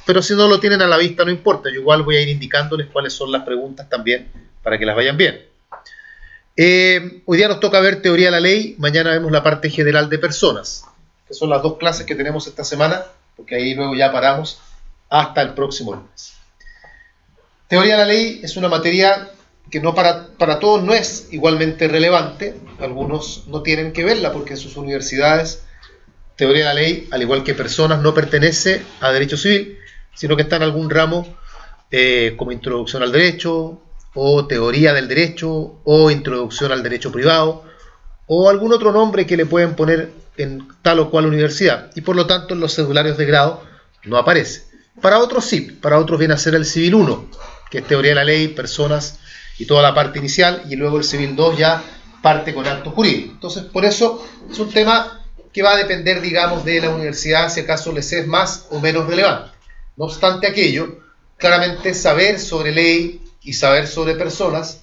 pero si no lo tienen a la vista no importa, yo igual voy a ir indicándoles cuáles son las preguntas también para que las vayan bien. Hoy día nos toca ver teoría de la ley, mañana vemos la parte general de personas, que son las dos clases que tenemos esta semana, porque ahí luego ya paramos hasta el próximo lunes. Teoría de la ley es una materia que no para todos no es igualmente relevante, algunos no tienen que verla porque en sus universidades teoría de la ley, al igual que personas, no pertenece a derecho civil, sino que está en algún ramo como introducción al derecho, o teoría del derecho, o introducción al derecho privado, o algún otro nombre que le pueden poner en tal o cual universidad, y por lo tanto en los cedularios de grado no aparece. Para otros sí, para otros viene a ser el Civil 1, que es teoría de la ley, personas y toda la parte inicial, y luego el Civil 2 ya parte con actos jurídicos. Entonces, por eso es un tema que va a depender, digamos, de la universidad, si acaso les es más o menos relevante. No obstante aquello, claramente saber sobre ley y saber sobre personas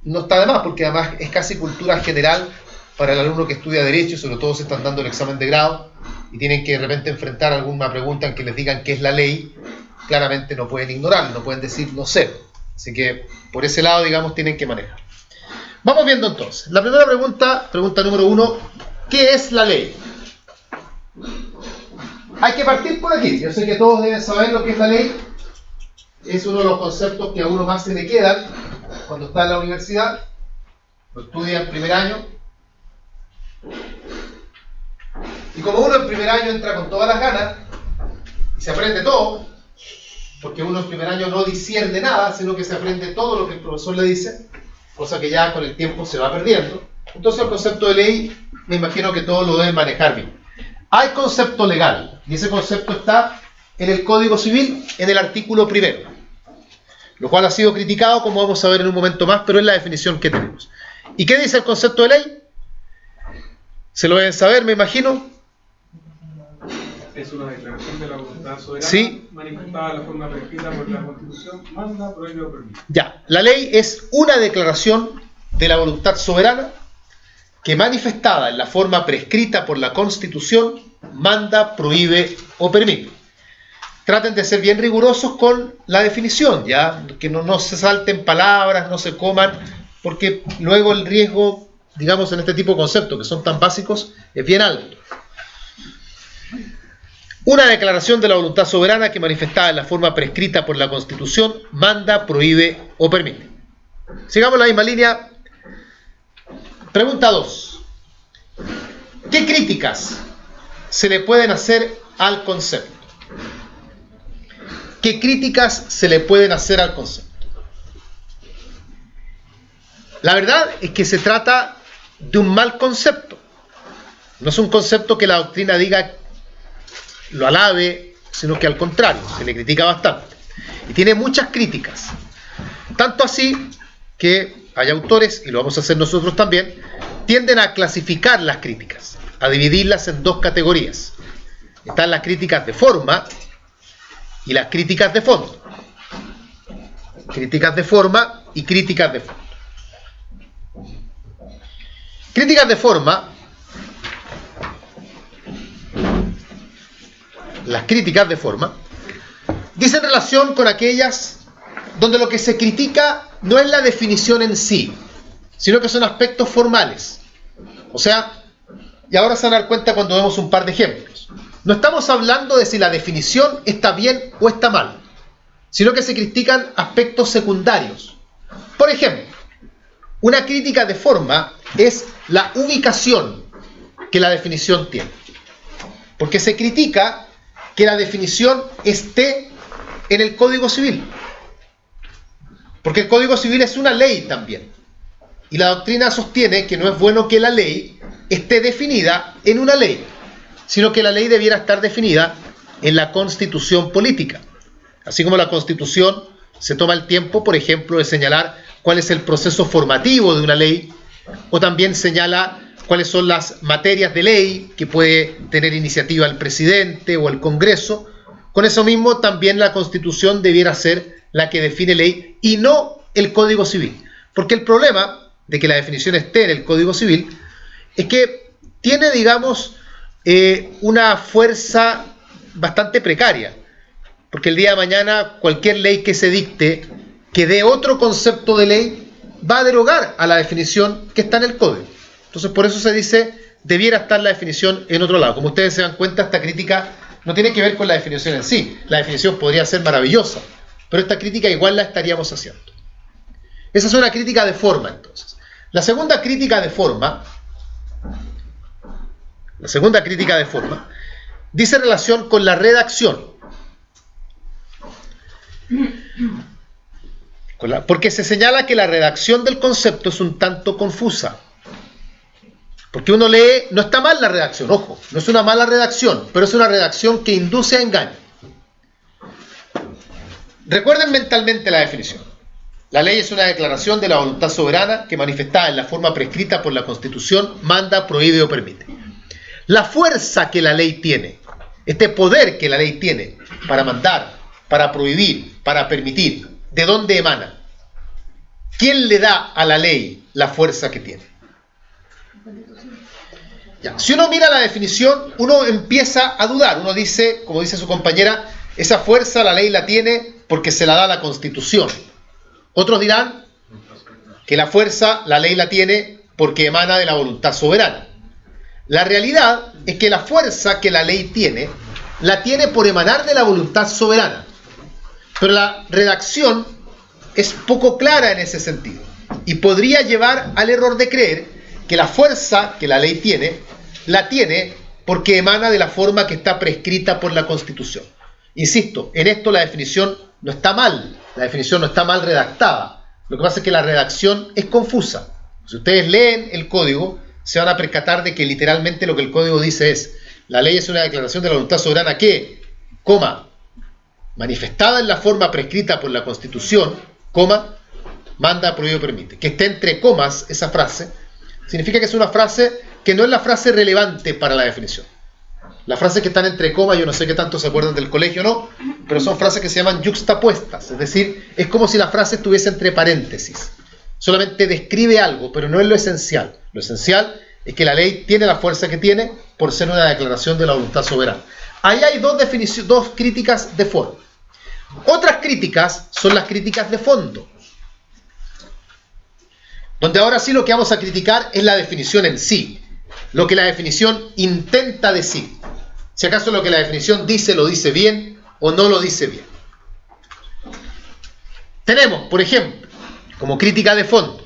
no está de más, porque además es casi cultura general para el alumno que estudia Derecho, sobre todo si están dando el examen de grado y tienen que de repente enfrentar alguna pregunta en que les digan qué es la ley, claramente no pueden ignorarlo, no pueden decir no sé. Así que por ese lado, digamos, tienen que manejar. Vamos viendo entonces. La primera pregunta número 1, ¿qué es la ley? Hay que partir por aquí. Yo sé que todos deben saber lo que es la ley. Es uno de los conceptos que a uno más se le quedan cuando está en la universidad, lo estudia en primer año. Y como uno en primer año entra con todas las ganas y se aprende todo, porque uno en primer año no discierne nada, sino que se aprende todo lo que el profesor le dice, cosa que ya con el tiempo se va perdiendo. Entonces el concepto de ley, me imagino que todos lo deben manejar bien. Hay concepto legal, y ese concepto está en el Código Civil, en el artículo 1, lo cual ha sido criticado, como vamos a ver en un momento más, pero es la definición que tenemos. ¿Y qué dice el concepto de ley? Se lo deben saber, me imagino. Es una declaración de la voluntad soberana, sí, manifestada de la forma prescrita por la Constitución, manda, prohíbe o permite. Ya, la ley es una declaración de la voluntad soberana que manifestada en la forma prescrita por la Constitución, manda, prohíbe o permite. Traten de ser bien rigurosos con la definición, ya, que no se salten palabras, no se coman, porque luego el riesgo, digamos, en este tipo de conceptos que son tan básicos, es bien alto. Una declaración de la voluntad soberana que manifestada en la forma prescrita por la Constitución, manda, prohíbe o permite. Sigamos la misma línea. Pregunta 2. ¿Qué críticas se le pueden hacer al concepto? ¿Qué críticas se le pueden hacer al concepto? La verdad es que se trata de un mal concepto. No es un concepto que la doctrina diga lo alabe, sino que al contrario, se le critica bastante. Y tiene muchas críticas. Tanto así que hay autores, y lo vamos a hacer nosotros también, tienden a clasificar las críticas, a dividirlas en dos categorías. Están las críticas de forma y las críticas de fondo. Críticas de forma y críticas de fondo. Críticas de forma. Las críticas de forma dicen relación con aquellas donde lo que se critica no es la definición en sí, sino que son aspectos formales. O sea, y ahora se van a dar cuenta cuando vemos un par de ejemplos. No estamos hablando de si la definición está bien o está mal, sino que se critican aspectos secundarios. Por ejemplo, una crítica de forma es la ubicación que la definición tiene. Porque se critica que la definición esté en el Código Civil. Porque el Código Civil es una ley también. Y la doctrina sostiene que no es bueno que la ley esté definida en una ley, sino que la ley debiera estar definida en la Constitución política. Así como la Constitución se toma el tiempo, por ejemplo, de señalar cuál es el proceso formativo de una ley, o también señala cuáles son las materias de ley que puede tener iniciativa el presidente o el Congreso. Con eso mismo, también la Constitución debiera ser la que define ley y no el Código Civil. Porque el problema de que la definición esté en el Código Civil es que tiene, digamos, una fuerza bastante precaria. porque el día de mañana cualquier ley que se dicte, que dé otro concepto de ley, va a derogar a la definición que está en el código. Entonces por eso se dice, debiera estar la definición en otro lado. Como ustedes se dan cuenta, esta crítica no tiene que ver con la definición en sí. La definición podría ser maravillosa, pero esta crítica igual la estaríamos haciendo. Esa es una crítica de forma, entonces. La segunda crítica de forma dice relación con la redacción. Porque se señala que la redacción del concepto es un tanto confusa. Porque uno lee, no está mal la redacción, ojo, no es una mala redacción, pero es una redacción que induce a engaño. Recuerden mentalmente la definición. La ley es una declaración de la voluntad soberana que, manifestada en la forma prescrita por la Constitución, manda, prohíbe o permite. La fuerza que la ley tiene, este poder que la ley tiene para mandar, para prohibir, para permitir, ¿de dónde emana? ¿Quién le da a la ley la fuerza que tiene? Ya. Si uno mira la definición, uno empieza a dudar. Uno dice, como dice su compañera, esa fuerza la ley la tiene porque se la da la Constitución. Otros dirán que la fuerza la ley la tiene porque emana de la voluntad soberana. La realidad es que la fuerza que la ley tiene, la tiene por emanar de la voluntad soberana. Pero la redacción es poco clara en ese sentido y podría llevar al error de creer que la fuerza que la ley tiene, la tiene porque emana de la forma que está prescrita por la Constitución. Insisto, en esto la definición no está mal, la definición no está mal redactada. Lo que pasa es que la redacción es confusa. Si ustedes leen el código, se van a percatar de que literalmente lo que el código dice es: la ley es una declaración de la voluntad soberana que, coma, manifestada en la forma prescrita por la Constitución, coma, manda, prohíbe o permite. Que esté entre comas esa frase significa que es una frase que no es la frase relevante para la definición. Las frases que están entre comas, yo no sé qué tanto se acuerdan del colegio o no, pero son frases que se llaman yuxtapuestas, es decir, es como si la frase estuviese entre paréntesis. Solamente describe algo, pero no es lo esencial. Lo esencial es que la ley tiene la fuerza que tiene por ser una declaración de la voluntad soberana. Ahí hay dos críticas de forma. Otras críticas son las críticas de fondo, donde ahora sí lo que vamos a criticar es la definición en sí, lo que la definición intenta decir. Si acaso lo que la definición dice lo dice bien o no lo dice bien. Tenemos, por ejemplo, como crítica de fondo,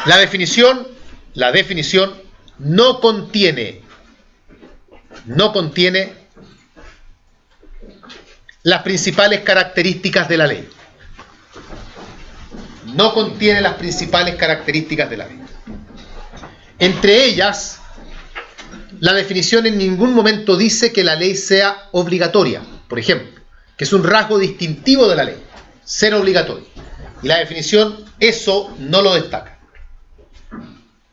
la definición no contiene las principales características de la ley. No contiene las principales características de la ley. Entre ellas, la definición en ningún momento dice que la ley sea obligatoria, por ejemplo, que es un rasgo distintivo de la ley, ser obligatorio. Y la definición eso no lo destaca.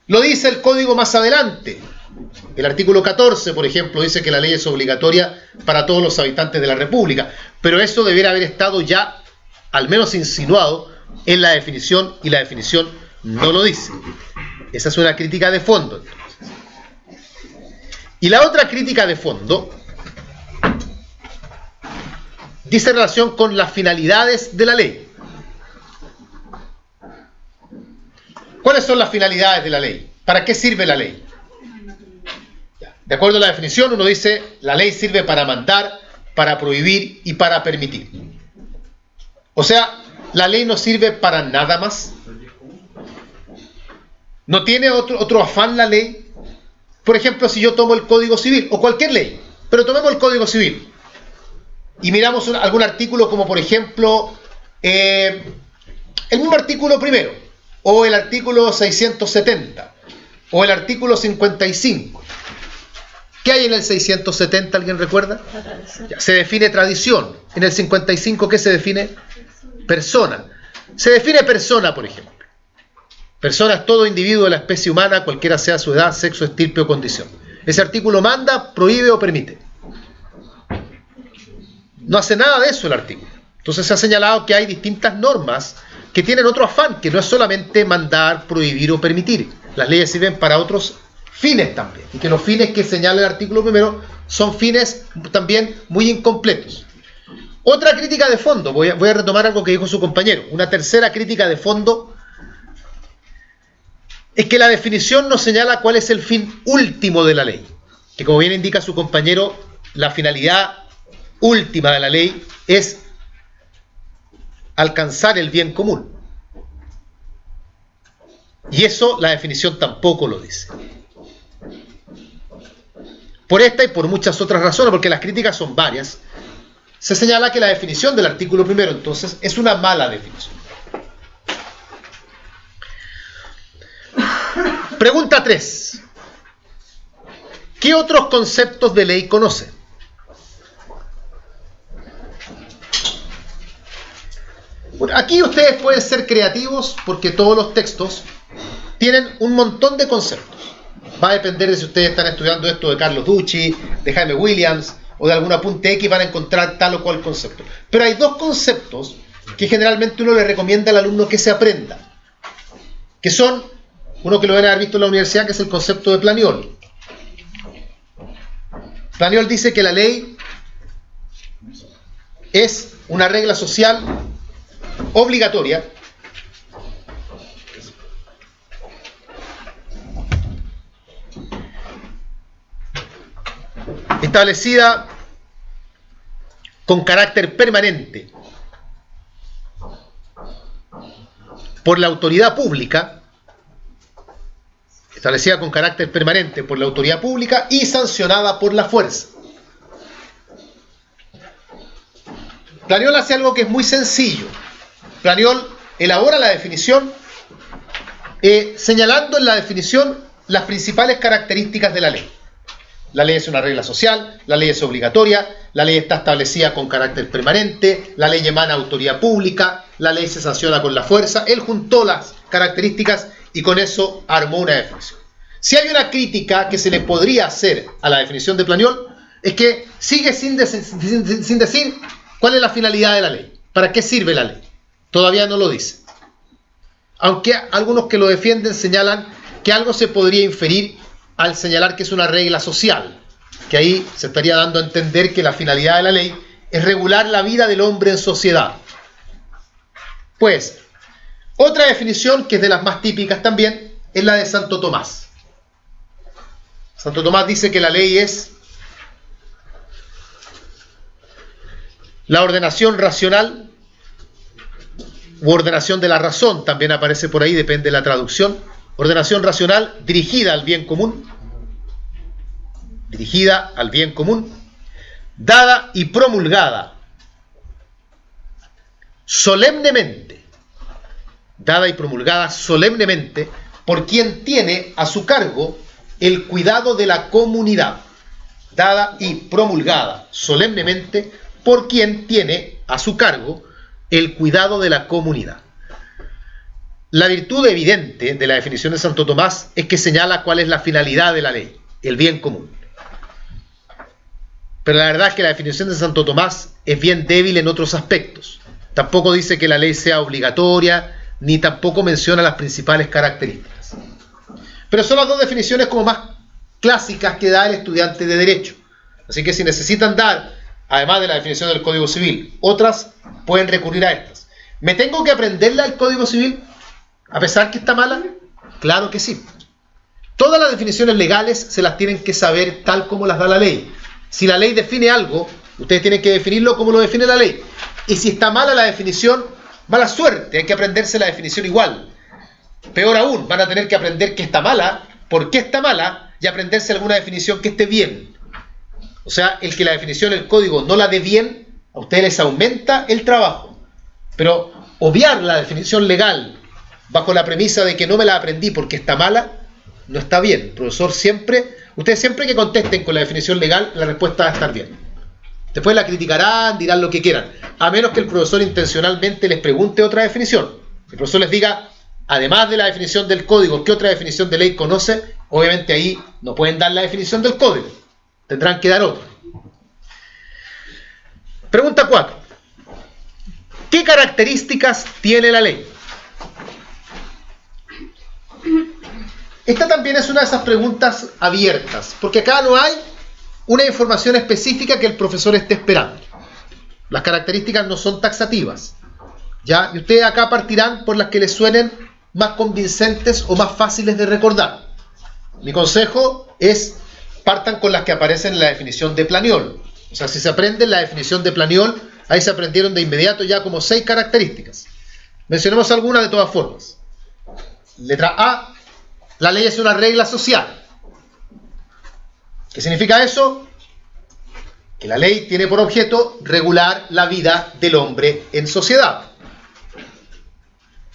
Lo dice el código más adelante. El artículo 14, por ejemplo, dice que la ley es obligatoria para todos los habitantes de la República, pero eso debiera haber estado ya, al menos insinuado, en la definición, y la definición no lo dice. Esa es una crítica de fondo, entonces. Y la otra crítica de fondo dice relación con las finalidades de la ley. ¿Cuáles son las finalidades de la ley? ¿Para qué sirve la ley? De acuerdo a la definición, uno dice, la ley sirve para mandar, para prohibir y para permitir. O sea, la ley no sirve para nada más. No tiene otro afán la ley. Por ejemplo, si yo tomo el Código Civil, o cualquier ley, pero tomemos el Código Civil, y miramos algún artículo como, por ejemplo, el mismo artículo primero, o el artículo 670, o el artículo 55. ¿Qué hay en el 670? ¿Alguien recuerda? Ya, se define tradición. En el 55, ¿qué se define? Persona. Se define persona, por ejemplo. Persona es todo individuo de la especie humana, cualquiera sea su edad, sexo, estirpe o condición. Ese artículo manda, prohíbe o permite. No hace nada de eso el artículo. Entonces se ha señalado que hay distintas normas que tienen otro afán, que no es solamente mandar, prohibir o permitir. Las leyes sirven para otros fines también, y que los fines que señala el artículo primero son fines también muy incompletos. Otra crítica de fondo, voy a retomar algo que dijo su compañero, una tercera crítica de fondo, es que la definición no señala cuál es el fin último de la ley, que como bien indica su compañero, la finalidad última de la ley es alcanzar el bien común. Y eso la definición tampoco lo dice. Por esta y por muchas otras razones, porque las críticas son varias, se señala que la definición del artículo primero, entonces, es una mala definición. Pregunta 3. ¿Qué otros conceptos de ley conoce? Bueno, aquí ustedes pueden ser creativos porque todos los textos tienen un montón de conceptos. Va a depender de si ustedes están estudiando esto de Carlos Ducci, de Jaime Williams o de algún apunte X, van a encontrar tal o cual concepto. Pero hay dos conceptos que generalmente uno le recomienda al alumno que se aprenda, que son, uno que lo van a haber visto en la universidad, que es el concepto de Planiol. Planiol dice que la ley es una regla social obligatoria establecida con carácter permanente por la autoridad pública, establecida con carácter permanente por la autoridad pública y sancionada por la fuerza. Planiol hace algo que es muy sencillo. Planiol elabora la definición señalando en la definición las principales características de la ley. La ley es una regla social, la ley es obligatoria, la ley está establecida con carácter permanente, la ley emana autoridad pública, la ley se sanciona con la fuerza. Él juntó las características y con eso armó una definición. Si hay una crítica que se le podría hacer a la definición de Planiol, es que sigue sin decir cuál es la finalidad de la ley, para qué sirve la ley. Todavía no lo dice. Aunque algunos que lo defienden señalan que algo se podría inferir al señalar que es una regla social, que ahí se estaría dando a entender que la finalidad de la ley es regular la vida del hombre en sociedad. Pues, otra definición que es de las más típicas también es la de Santo Tomás. Santo Tomás dice que la ley es la ordenación racional u ordenación de la razón, también aparece por ahí, depende de la traducción. Ordenación racional dirigida al bien común, dada y promulgada solemnemente, por quien tiene a su cargo el cuidado de la comunidad. Dada y promulgada solemnemente por quien tiene a su cargo el cuidado de la comunidad. La virtud evidente de la definición de Santo Tomás es que señala cuál es la finalidad de la ley, el bien común. Pero la verdad es que la definición de Santo Tomás es bien débil en otros aspectos. Tampoco dice que la ley sea obligatoria, ni tampoco menciona las principales características. Pero son las dos definiciones como más clásicas que da el estudiante de Derecho. Así que si necesitan dar, además de la definición del Código Civil, otras, pueden recurrir a estas. ¿Me tengo que aprenderla el Código Civil a pesar que está mala? Claro que sí. Todas las definiciones legales se las tienen que saber tal como las da la ley. Si la ley define algo, ustedes tienen que definirlo como lo define la ley. Y si está mala la definición, mala suerte, hay que aprenderse la definición igual. Peor aún, van a tener que aprender que está mala, por qué está mala, y aprenderse alguna definición que esté bien. O sea, el que la definición, el código, no la dé bien, a ustedes les aumenta el trabajo. Pero obviar la definición legal bajo la premisa de que no me la aprendí porque está mala, no está bien. El profesor ustedes siempre que contesten con la definición legal, la respuesta va a estar bien. Después la criticarán, dirán lo que quieran, a menos que el profesor intencionalmente les pregunte otra definición. El profesor les diga, además de la definición del código, ¿qué otra definición de ley conoce? Obviamente ahí no pueden dar la definición del código, tendrán que dar otra. Pregunta 4. ¿Qué características tiene la ley? Esta también es una de esas preguntas abiertas, porque acá no hay una información específica que el profesor esté esperando. Las características no son taxativas, ¿ya? Y ustedes acá partirán por las que les suenen más convincentes o más fáciles de recordar. Mi consejo es partan con las que aparecen en la definición de Planiol. O sea, si se aprende la definición de Planiol, ahí se aprendieron de inmediato ya como 6 características. Mencionemos algunas de todas formas. Letra A, la ley es una regla social. ¿Qué significa eso? Que la ley tiene por objeto regular la vida del hombre en sociedad.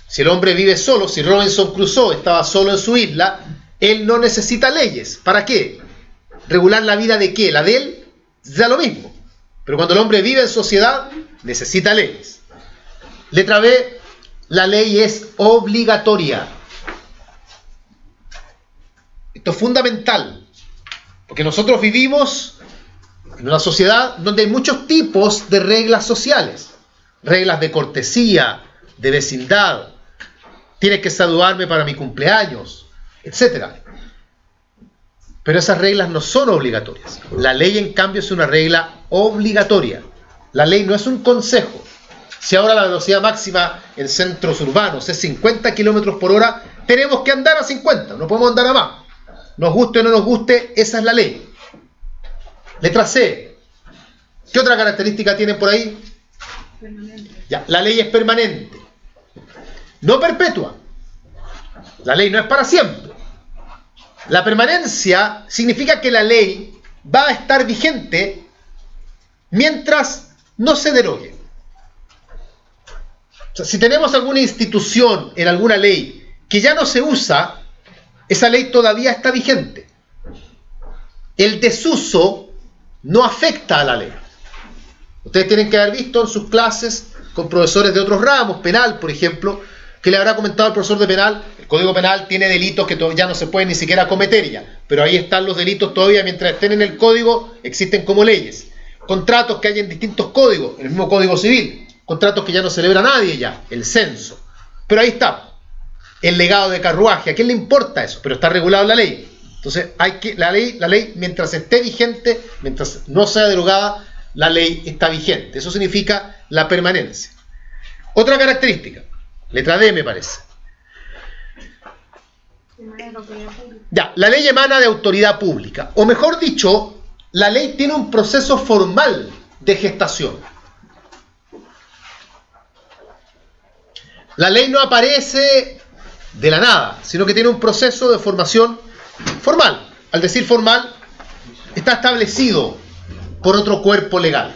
Si el hombre vive solo, si Robinson Crusoe estaba solo en su isla, él no necesita leyes. ¿Para qué? ¿Regular la vida de qué? ¿La de él? Da lo mismo. Pero cuando el hombre vive en sociedad, necesita leyes. Letra B, la ley es obligatoria. Esto es fundamental, porque nosotros vivimos en una sociedad donde hay muchos tipos de reglas sociales. Reglas de cortesía, de vecindad, tienes que saludarme para mi cumpleaños, etc. Pero esas reglas no son obligatorias. La ley, en cambio, es una regla obligatoria. La ley no es un consejo. Si ahora la velocidad máxima en centros urbanos es 50 kilómetros por hora, tenemos que andar a 50, no podemos andar a más. Nos guste o no nos guste, esa es la ley. Letra C. ¿Qué otra característica tienen por ahí? Permanente. Ya, la ley es permanente. No perpetua. La ley no es para siempre. La permanencia significa que la ley va a estar vigente mientras no se derogue. O sea, si tenemos alguna institución en alguna ley que ya no se usa, esa ley todavía está vigente. El desuso no afecta a la ley. Ustedes tienen que haber visto en sus clases con profesores de otros ramos, penal, por ejemplo, que le habrá comentado al profesor de penal, el Código Penal tiene delitos que ya no se pueden ni siquiera cometer ya, pero ahí están los delitos todavía, mientras estén en el código, existen como leyes. Contratos que hay en distintos códigos, en el mismo Código Civil, contratos que ya no celebra nadie ya, el censo. Pero ahí está, el legado de carruaje, ¿a quién le importa eso? Pero está regulado en la ley. Entonces, la ley, mientras esté vigente, mientras no sea derogada, la ley está vigente. Eso significa la permanencia. Otra característica, letra D me parece. Ya, la ley emana de autoridad pública. O mejor dicho, la ley tiene un proceso formal de gestación. La ley no aparece de la nada, sino que tiene un proceso de formación formal. Al decir formal, está establecido por otro cuerpo legal.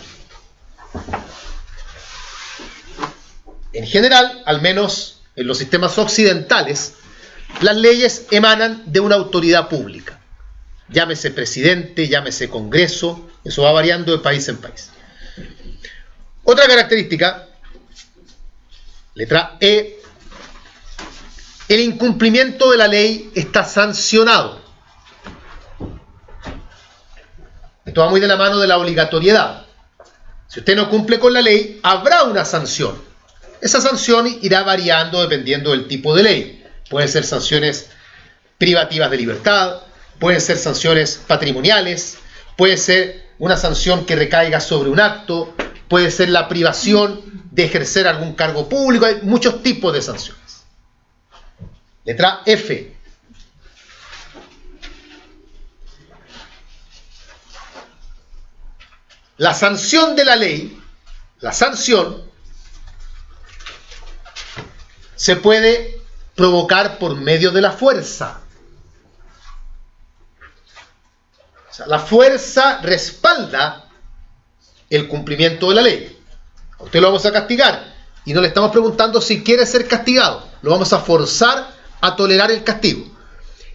En general, al menos en los sistemas occidentales, las leyes emanan de una autoridad pública. Llámese presidente, llámese congreso, eso va variando de país en país. Otra característica, letra E, el incumplimiento de la ley está sancionado. Esto va muy de la mano de la obligatoriedad. Si usted no cumple con la ley, habrá una sanción. Esa sanción irá variando dependiendo del tipo de ley. Pueden ser sanciones privativas de libertad, pueden ser sanciones patrimoniales, puede ser una sanción que recaiga sobre un acto, puede ser la privación de ejercer algún cargo público. Hay muchos tipos de sanciones. Letra F. La sanción de la ley, la sanción, se puede provocar por medio de la fuerza. O sea, la fuerza respalda el cumplimiento de la ley. A usted lo vamos a castigar y no le estamos preguntando si quiere ser castigado. Lo vamos a forzar a tolerar el castigo.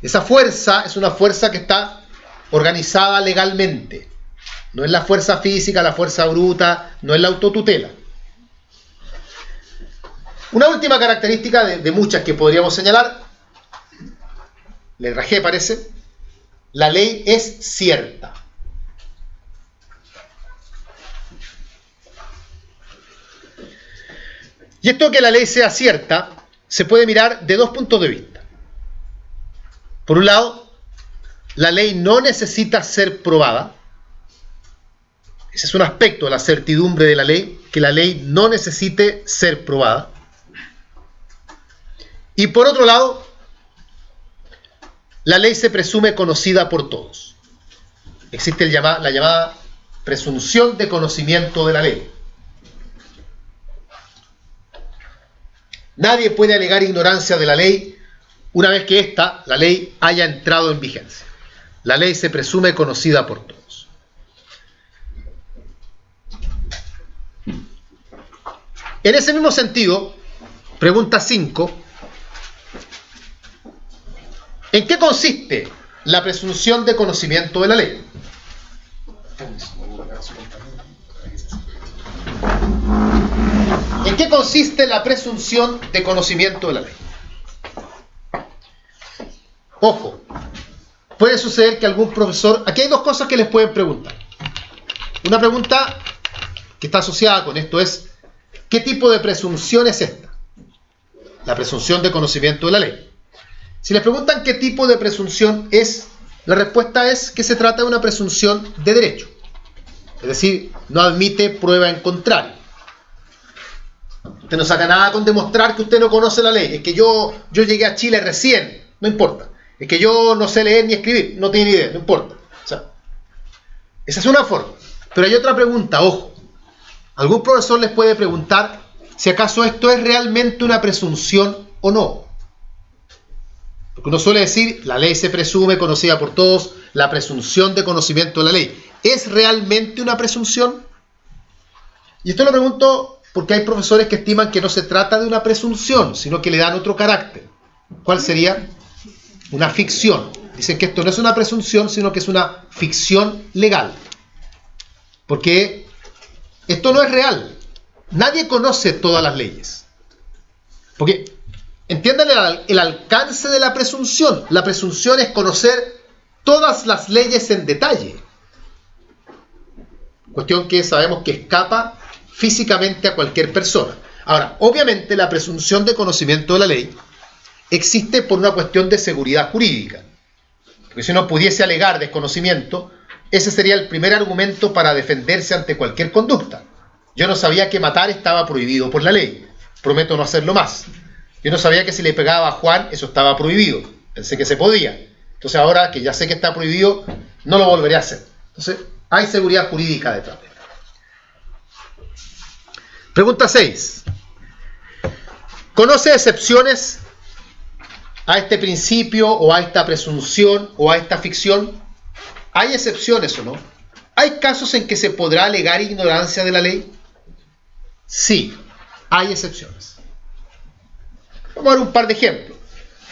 Esa fuerza es una fuerza que está organizada legalmente. No es la fuerza física, la fuerza bruta, no es la autotutela. Una última característica de muchas que podríamos señalar, letra G parece, la ley es cierta. Y esto que la ley sea cierta se puede mirar de dos puntos de vista. Por un lado, la ley no necesita ser probada. Ese es un aspecto de la certidumbre de la ley, que la ley no necesite ser probada. Y por otro lado, la ley se presume conocida por todos. Existe la llamada presunción de conocimiento de la ley. Nadie puede alegar ignorancia de la ley una vez que la ley, haya entrado en vigencia. La ley se presume conocida por todos. En ese mismo sentido, pregunta 5. ¿En qué consiste la presunción de conocimiento de la ley? ¿En qué consiste la presunción de conocimiento de la ley? Ojo, puede suceder que algún profesor... Aquí hay dos cosas que les pueden preguntar. Una pregunta que está asociada con esto es: ¿qué tipo de presunción es esta? La presunción de conocimiento de la ley. Si les preguntan qué tipo de presunción es, la respuesta es que se trata de una presunción de derecho. Es decir, no admite prueba en contrario. Usted no saca nada con demostrar que usted no conoce la ley. Es que yo llegué a Chile recién, no importa. Es que yo no sé leer ni escribir, no tiene ni idea, no importa. O sea, esa es una forma. Pero hay otra pregunta, ojo. Algún profesor les puede preguntar si acaso esto es realmente una presunción o no. Porque uno suele decir, la ley se presume conocida por todos, la presunción de conocimiento de la ley. ¿Es realmente una presunción? Y esto lo pregunto porque hay profesores que estiman que no se trata de una presunción, sino que le dan otro carácter. ¿Cuál sería? Una ficción. Dicen que esto no es una presunción, sino que es una ficción legal. Porque esto no es real. Nadie conoce todas las leyes. Porque entiendan el alcance de la presunción. La presunción es conocer todas las leyes en detalle. Cuestión que sabemos que escapa físicamente a cualquier persona. Ahora, obviamente la presunción de conocimiento de la ley existe por una cuestión de seguridad jurídica. Porque si uno pudiese alegar desconocimiento, ese sería el primer argumento para defenderse ante cualquier conducta. Yo no sabía que matar estaba prohibido por la ley. Prometo no hacerlo más. Yo no sabía que si le pegaba a Juan, eso estaba prohibido. Pensé que se podía. Entonces ahora que ya sé que está prohibido, no lo volveré a hacer. Entonces hay seguridad jurídica detrás de esto. Pregunta 6. ¿Conoce excepciones a este principio o a esta presunción o a esta ficción? ¿Hay excepciones o no? ¿Hay casos en que se podrá alegar ignorancia de la ley? Sí, hay excepciones. Vamos a dar un par de ejemplos.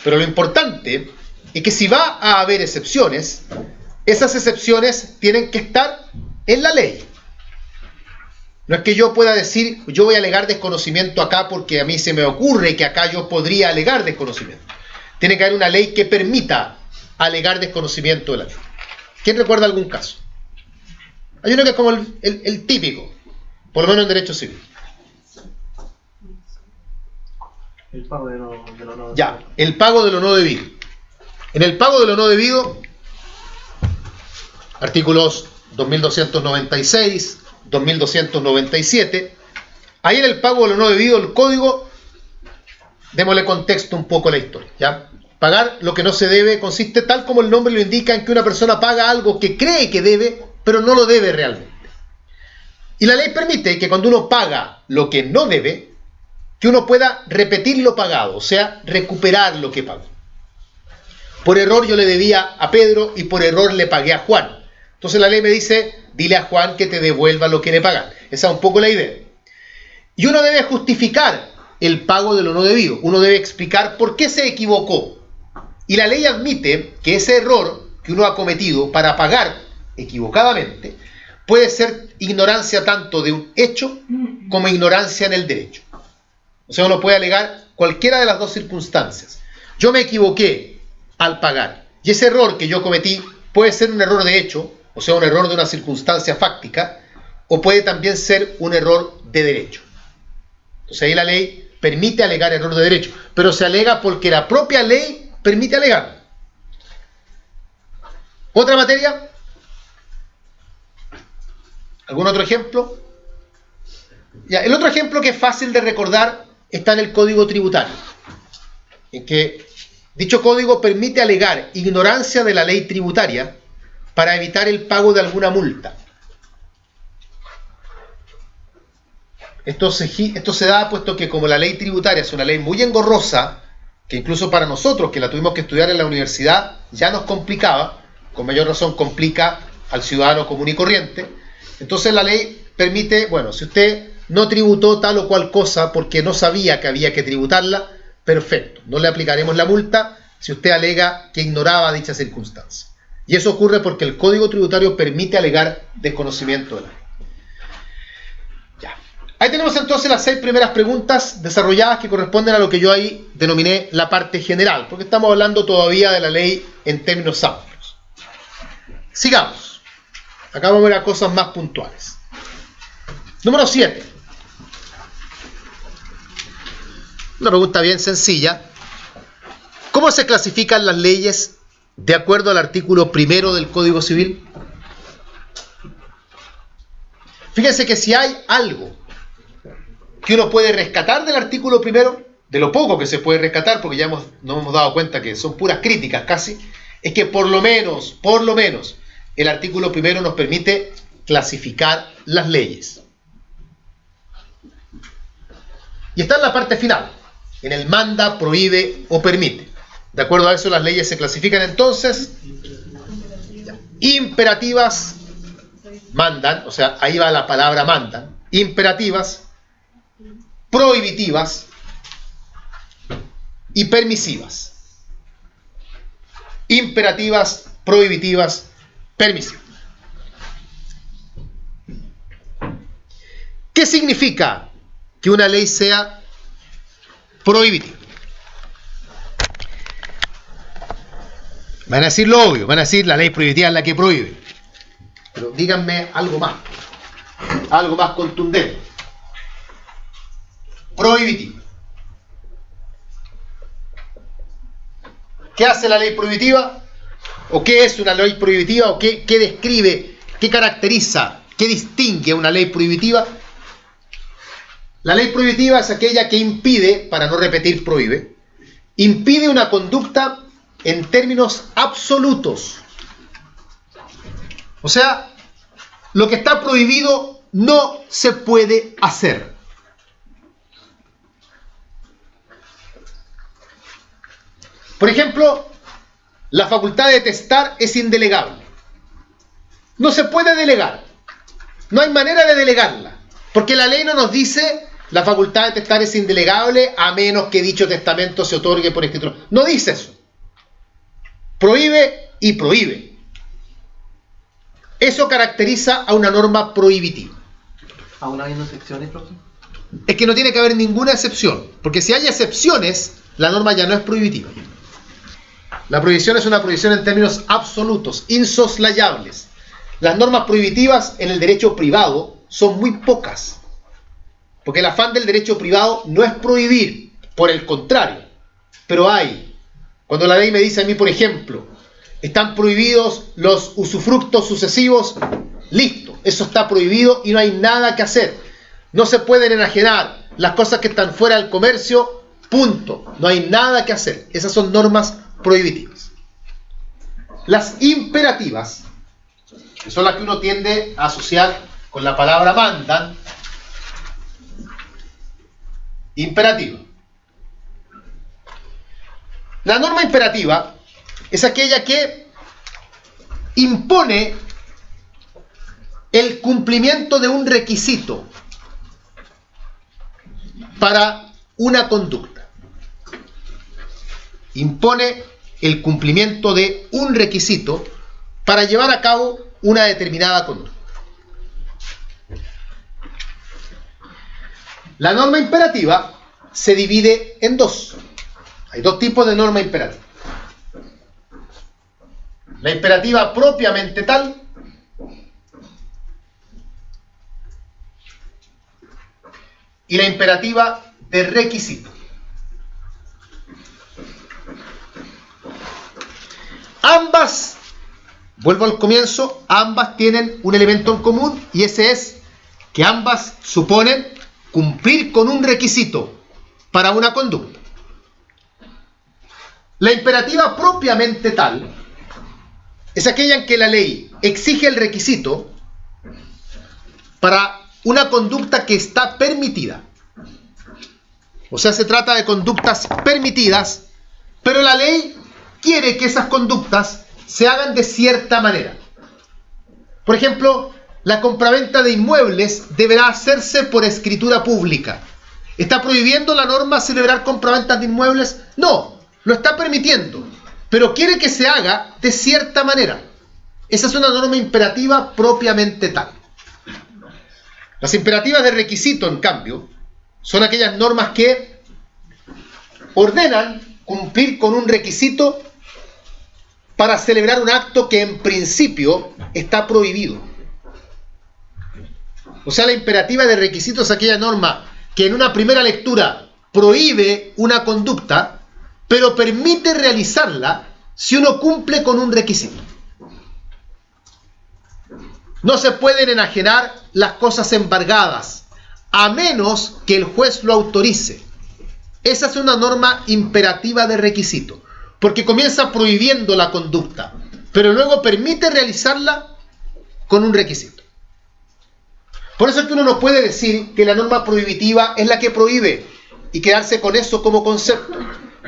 Pero lo importante es que si va a haber excepciones, esas excepciones tienen que estar en la ley. No es que yo pueda decir, yo voy a alegar desconocimiento acá porque a mí se me ocurre que acá yo podría alegar desconocimiento. Tiene que haber una ley que permita alegar desconocimiento de la ley. ¿Quién recuerda algún caso? Hay uno que es como el típico, por lo menos en derecho civil. El pago de lo no debido. Ya, el pago de lo no debido. En el pago de lo no debido, artículos 2296, 2297, ahí en el pago de lo no debido, el código, démosle contexto un poco a la historia, ¿ya? Pagar lo que no se debe consiste, tal como el nombre lo indica, en que una persona paga algo que cree que debe, pero no lo debe realmente. Y la ley permite que cuando uno paga lo que no debe, que uno pueda repetir lo pagado, o sea, recuperar lo que pagó. Por error yo le debía a Pedro y por error le pagué a Juan. Entonces la ley me dice, dile a Juan que te devuelva lo que le pagan. Esa es un poco la idea. Y uno debe justificar el pago de lo no debido. Uno debe explicar por qué se equivocó. Y la ley admite que ese error que uno ha cometido para pagar equivocadamente puede ser ignorancia tanto de un hecho como ignorancia en el derecho. O sea, uno puede alegar cualquiera de las dos circunstancias. Yo me equivoqué al pagar. Y ese error que yo cometí puede ser un error de hecho, o sea, un error de una circunstancia fáctica, o puede también ser un error de derecho. Entonces ahí la ley permite alegar error de derecho, pero se alega porque la propia ley permite alegar. ¿Otra materia? ¿Algún otro ejemplo? Ya, el otro ejemplo que es fácil de recordar está en el Código Tributario, en que dicho código permite alegar ignorancia de la ley tributaria para evitar el pago de alguna multa. Esto se da puesto que como la ley tributaria es una ley muy engorrosa, que incluso para nosotros que la tuvimos que estudiar en la universidad ya nos complicaba, con mayor razón complica al ciudadano común y corriente. Entonces la ley permite, bueno, si usted no tributó tal o cual cosa porque no sabía que había que tributarla, perfecto, no le aplicaremos la multa si usted alega que ignoraba dicha circunstancia. Y eso ocurre porque el Código Tributario permite alegar desconocimiento de la ley. Ya. Ahí tenemos entonces las 6 primeras preguntas desarrolladas que corresponden a lo que yo ahí denominé la parte general, porque estamos hablando todavía de la ley en términos amplios. Sigamos. Acá vamos a ver a cosas más puntuales. Número 7. Una pregunta bien sencilla. ¿Cómo se clasifican las leyes de acuerdo al artículo 1 del Código Civil? Fíjense que si hay algo que uno puede rescatar del artículo 1, de lo poco que se puede rescatar, porque ya nos hemos dado cuenta que son puras críticas casi, es que por lo menos, el artículo 1 nos permite clasificar las leyes. Y está en la parte final, en el manda, prohíbe o permite. De acuerdo a eso, las leyes se clasifican entonces imperativas, mandan, o sea, ahí va la palabra mandan, imperativas, prohibitivas y permisivas. Imperativas, prohibitivas, permisivas. ¿Qué significa que una ley sea prohibitiva? Van a decir lo obvio, van a decir la ley prohibitiva es la que prohíbe. Pero díganme algo más contundente. Prohibitiva. ¿Qué hace la ley prohibitiva? ¿O qué es una ley prohibitiva? ¿O qué describe, qué caracteriza, qué distingue a una ley prohibitiva? La ley prohibitiva es aquella que impide, para no repetir prohíbe, impide una conducta en términos absolutos. O sea, lo que está prohibido no se puede hacer. Por ejemplo, la facultad de testar es indelegable. No se puede delegar. No hay manera de delegarla. Porque la ley no nos dice la facultad de testar es indelegable a menos que dicho testamento se otorgue por escritura. No dice eso. Prohíbe y prohíbe. Eso caracteriza a una norma prohibitiva. ¿Aún habiendo excepciones, profe? Es que no tiene que haber ninguna excepción. Porque si hay excepciones, la norma ya no es prohibitiva. La prohibición es una prohibición en términos absolutos, insoslayables. Las normas prohibitivas en el derecho privado son muy pocas. Porque el afán del derecho privado no es prohibir, por el contrario. Pero hay. Cuando la ley me dice a mí, por ejemplo, están prohibidos los usufructos sucesivos, listo, eso está prohibido y no hay nada que hacer. No se pueden enajenar las cosas que están fuera del comercio, punto. No hay nada que hacer. Esas son normas prohibitivas. Las imperativas, que son las que uno tiende a asociar con la palabra mandan, imperativa. La norma imperativa es aquella que impone el cumplimiento de un requisito para una conducta. Impone el cumplimiento de un requisito para llevar a cabo una determinada conducta. La norma imperativa se divide en dos. Hay dos tipos de norma imperativa. La imperativa propiamente tal y la imperativa de requisito. Ambas Vuelvo al comienzo, ambas tienen un elemento en común y ese es que ambas suponen cumplir con un requisito para una conducta. La imperativa propiamente tal es aquella en que la ley exige el requisito para una conducta que está permitida. O sea, se trata de conductas permitidas, pero la ley quiere que esas conductas se hagan de cierta manera. Por ejemplo, la compraventa de inmuebles deberá hacerse por escritura pública. ¿Está prohibiendo la norma celebrar compraventas de inmuebles? No, lo está permitiendo, pero quiere que se haga de cierta manera. Esa es una norma imperativa propiamente tal. Las imperativas de requisito, en cambio, son aquellas normas que ordenan cumplir con un requisito para celebrar un acto que en principio está prohibido. O sea, la imperativa de requisito es aquella norma que en una primera lectura prohíbe una conducta, pero permite realizarla si uno cumple con un requisito. No se pueden enajenar las cosas embargadas, a menos que el juez lo autorice. Esa es una norma imperativa de requisito, porque comienza prohibiendo la conducta, pero luego permite realizarla con un requisito. Por eso es que uno no puede decir que la norma prohibitiva es la que prohíbe y quedarse con eso como concepto,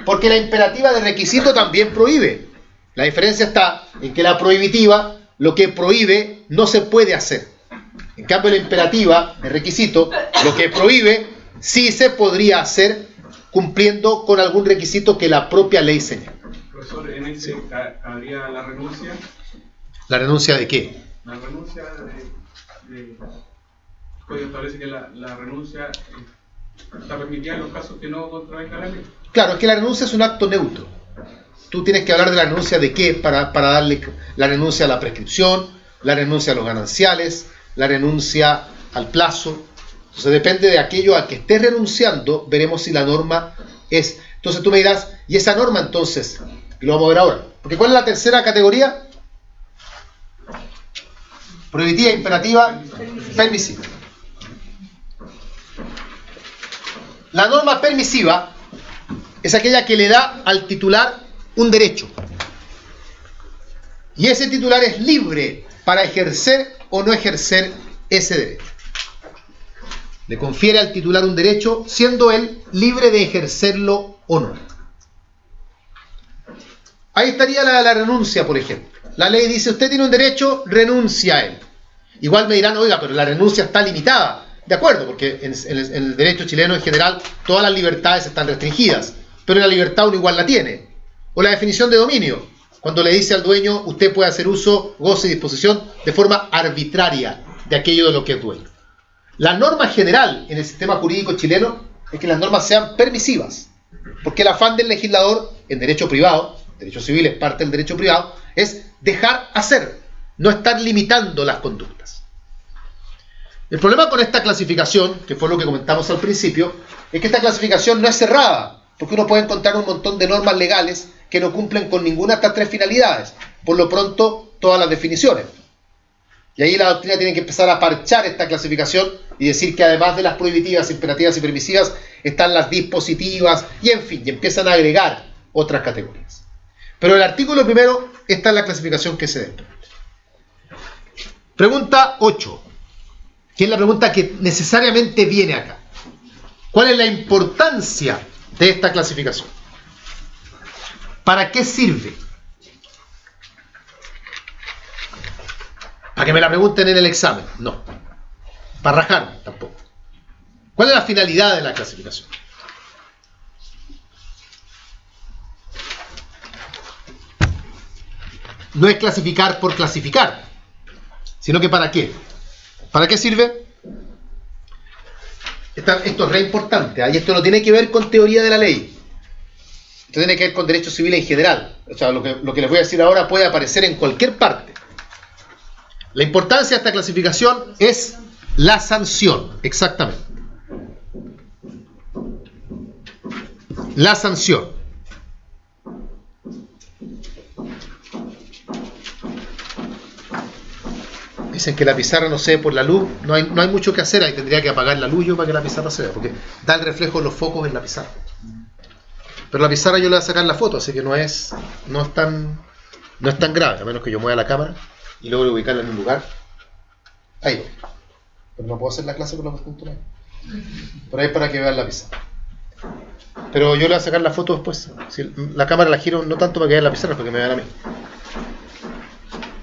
porque la imperativa de requisito también prohíbe. La diferencia está en que la prohibitiva, lo que prohíbe, no se puede hacer. En cambio, la imperativa de requisito, lo que prohíbe, sí se podría hacer cumpliendo con algún requisito que la propia ley señala. Profesor, en ese habría la renuncia. ¿La renuncia de qué? La renuncia el código establece que la renuncia está permitida en los casos que no contravenga la ley. Claro, es que la renuncia es un acto neutro. Tú tienes que hablar de la renuncia de qué para darle la renuncia a la prescripción, la renuncia a los gananciales, la renuncia al plazo. Entonces depende de aquello a que estés renunciando, veremos si la norma es. Entonces tú me dirás, ¿y esa norma entonces? Y lo vamos a ver ahora. Porque ¿cuál es la tercera categoría? Prohibitiva, imperativa, permisiva. La norma permisiva es aquella que le da al titular un derecho. Y ese titular es libre para ejercer o no ejercer ese derecho. Le confiere al titular un derecho, siendo él libre de ejercerlo o no. Ahí estaría la renuncia, por ejemplo. La ley dice, usted tiene un derecho, renuncia a él. Igual me dirán, oiga, pero la renuncia está limitada. De acuerdo, porque en el derecho chileno en general todas las libertades están restringidas, pero la libertad uno igual la tiene. O la definición de dominio, cuando le dice al dueño, usted puede hacer uso, goce y disposición de forma arbitraria de aquello de lo que es dueño. La norma general en el sistema jurídico chileno es que las normas sean permisivas, porque el afán del legislador en derecho privado, derecho civil es parte del derecho privado, es dejar hacer, no estar limitando las conductas. El problema con esta clasificación, que fue lo que comentamos al principio, es que esta clasificación no es cerrada, porque uno puede encontrar un montón de normas legales que no cumplen con ninguna de estas tres finalidades, por lo pronto todas las definiciones. Y ahí la doctrina tiene que empezar a parchar esta clasificación y decir que además de las prohibitivas, imperativas y permisivas, están las dispositivas y en fin, y empiezan a agregar otras categorías. Pero el artículo primero, esta es la clasificación que se desprende. Pregunta 8, que es la pregunta que necesariamente viene acá. ¿Cuál es la importancia de esta clasificación? ¿Para qué sirve? ¿Para que me la pregunten en el examen? No. Para rajarme, tampoco. ¿Cuál es la finalidad de la clasificación? No es clasificar por clasificar, sino que ¿para qué? ¿Para qué sirve? Esto es re importante, y esto no tiene que ver con teoría de la ley. Esto tiene que ver con derecho civil en general. O sea, lo que les voy a decir ahora puede aparecer en cualquier parte. La importancia de esta clasificación es la sanción, exactamente. La sanción. Dicen que la pizarra, no sé, por la luz, no hay mucho que hacer, ahí tendría que apagar la luz yo para que la pizarra se vea, porque da el reflejo de los focos en la pizarra. Pero la pizarra yo le voy a sacar la foto, así que no es tan grave, a menos que yo mueva la cámara y logre ubicarla en un lugar. Ahí. Pero no puedo hacer la clase con la postura. Por ahí para que vean la pizarra. Pero yo le voy a sacar la foto después. Si la cámara la giro no tanto para que vean la pizarra, porque me vean a mí.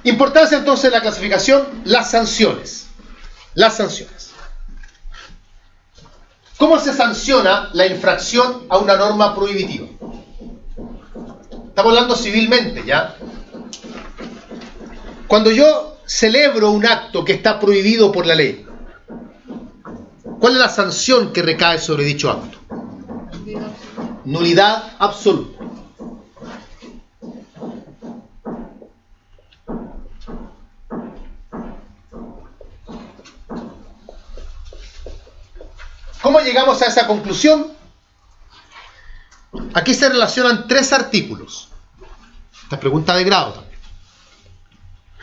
Importancia entonces de la clasificación, las sanciones. Las sanciones. ¿Cómo se sanciona la infracción a una norma prohibitiva? Estamos hablando civilmente, ¿ya? Cuando yo celebro un acto que está prohibido por la ley, ¿cuál es la sanción que recae sobre dicho acto? Nulidad absoluta. ¿Cómo llegamos a esa conclusión? Aquí se relacionan 3 artículos. Esta pregunta de grado también.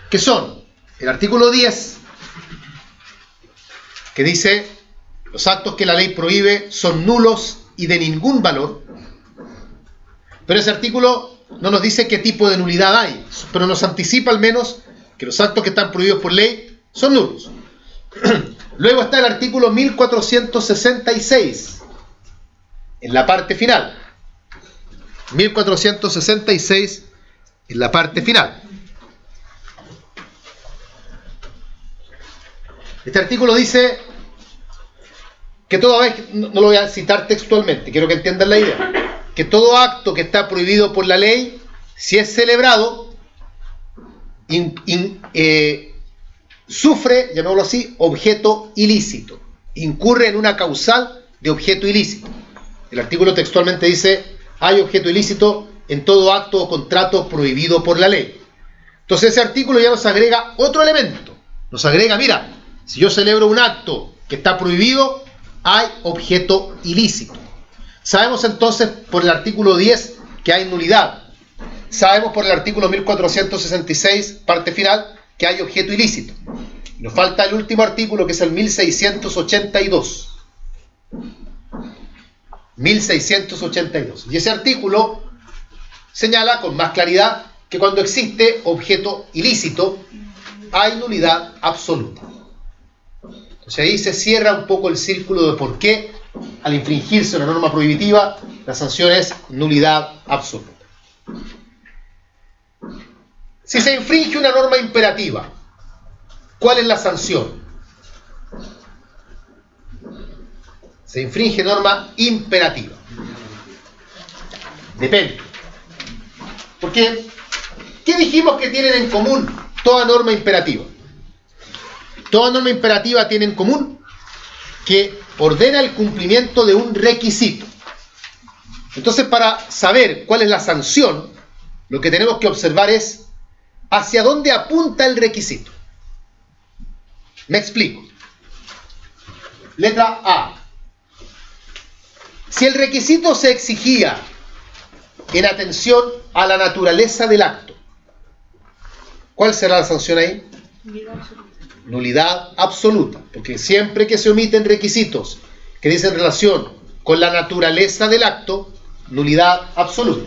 Que son el artículo 10, que dice: los actos que la ley prohíbe son nulos y de ningún valor. Pero ese artículo no nos dice qué tipo de nulidad hay, pero nos anticipa al menos que los actos que están prohibidos por ley son nulos. Luego está el artículo 1466, en la parte final. 1466, en la parte final. Este artículo dice que toda vez, no lo voy a citar textualmente, quiero que entiendan la idea, que todo acto que está prohibido por la ley, si es celebrado, sufre, llamémoslo así, objeto ilícito, incurre en una causal de objeto ilícito. El artículo textualmente dice: hay objeto ilícito en todo acto o contrato prohibido por la ley. Entonces ese artículo ya nos agrega otro elemento, nos agrega: mira, si yo celebro un acto que está prohibido, hay objeto ilícito. Sabemos entonces por el artículo 10 que hay nulidad. Sabemos por el artículo 1466, parte final, que hay objeto ilícito. Nos falta el último artículo, que es el 1682. 1682. Y ese artículo señala con más claridad que cuando existe objeto ilícito, hay nulidad absoluta. Entonces ahí se cierra un poco el círculo de por qué, al infringirse una norma prohibitiva, la sanción es nulidad absoluta. Si se infringe una norma imperativa, ¿cuál es la sanción? Se infringe norma imperativa. Depende. ¿Por qué? ¿Qué dijimos que tienen en común toda norma imperativa? Toda norma imperativa tiene en común que ordena el cumplimiento de un requisito. Entonces, para saber cuál es la sanción, lo que tenemos que observar es hacia dónde apunta el requisito. Me explico. Letra A. Si el requisito se exigía en atención a la naturaleza del acto, ¿cuál será la sanción ahí? Nulidad absoluta, porque siempre que se omiten requisitos que dicen relación con la naturaleza del acto, nulidad absoluta.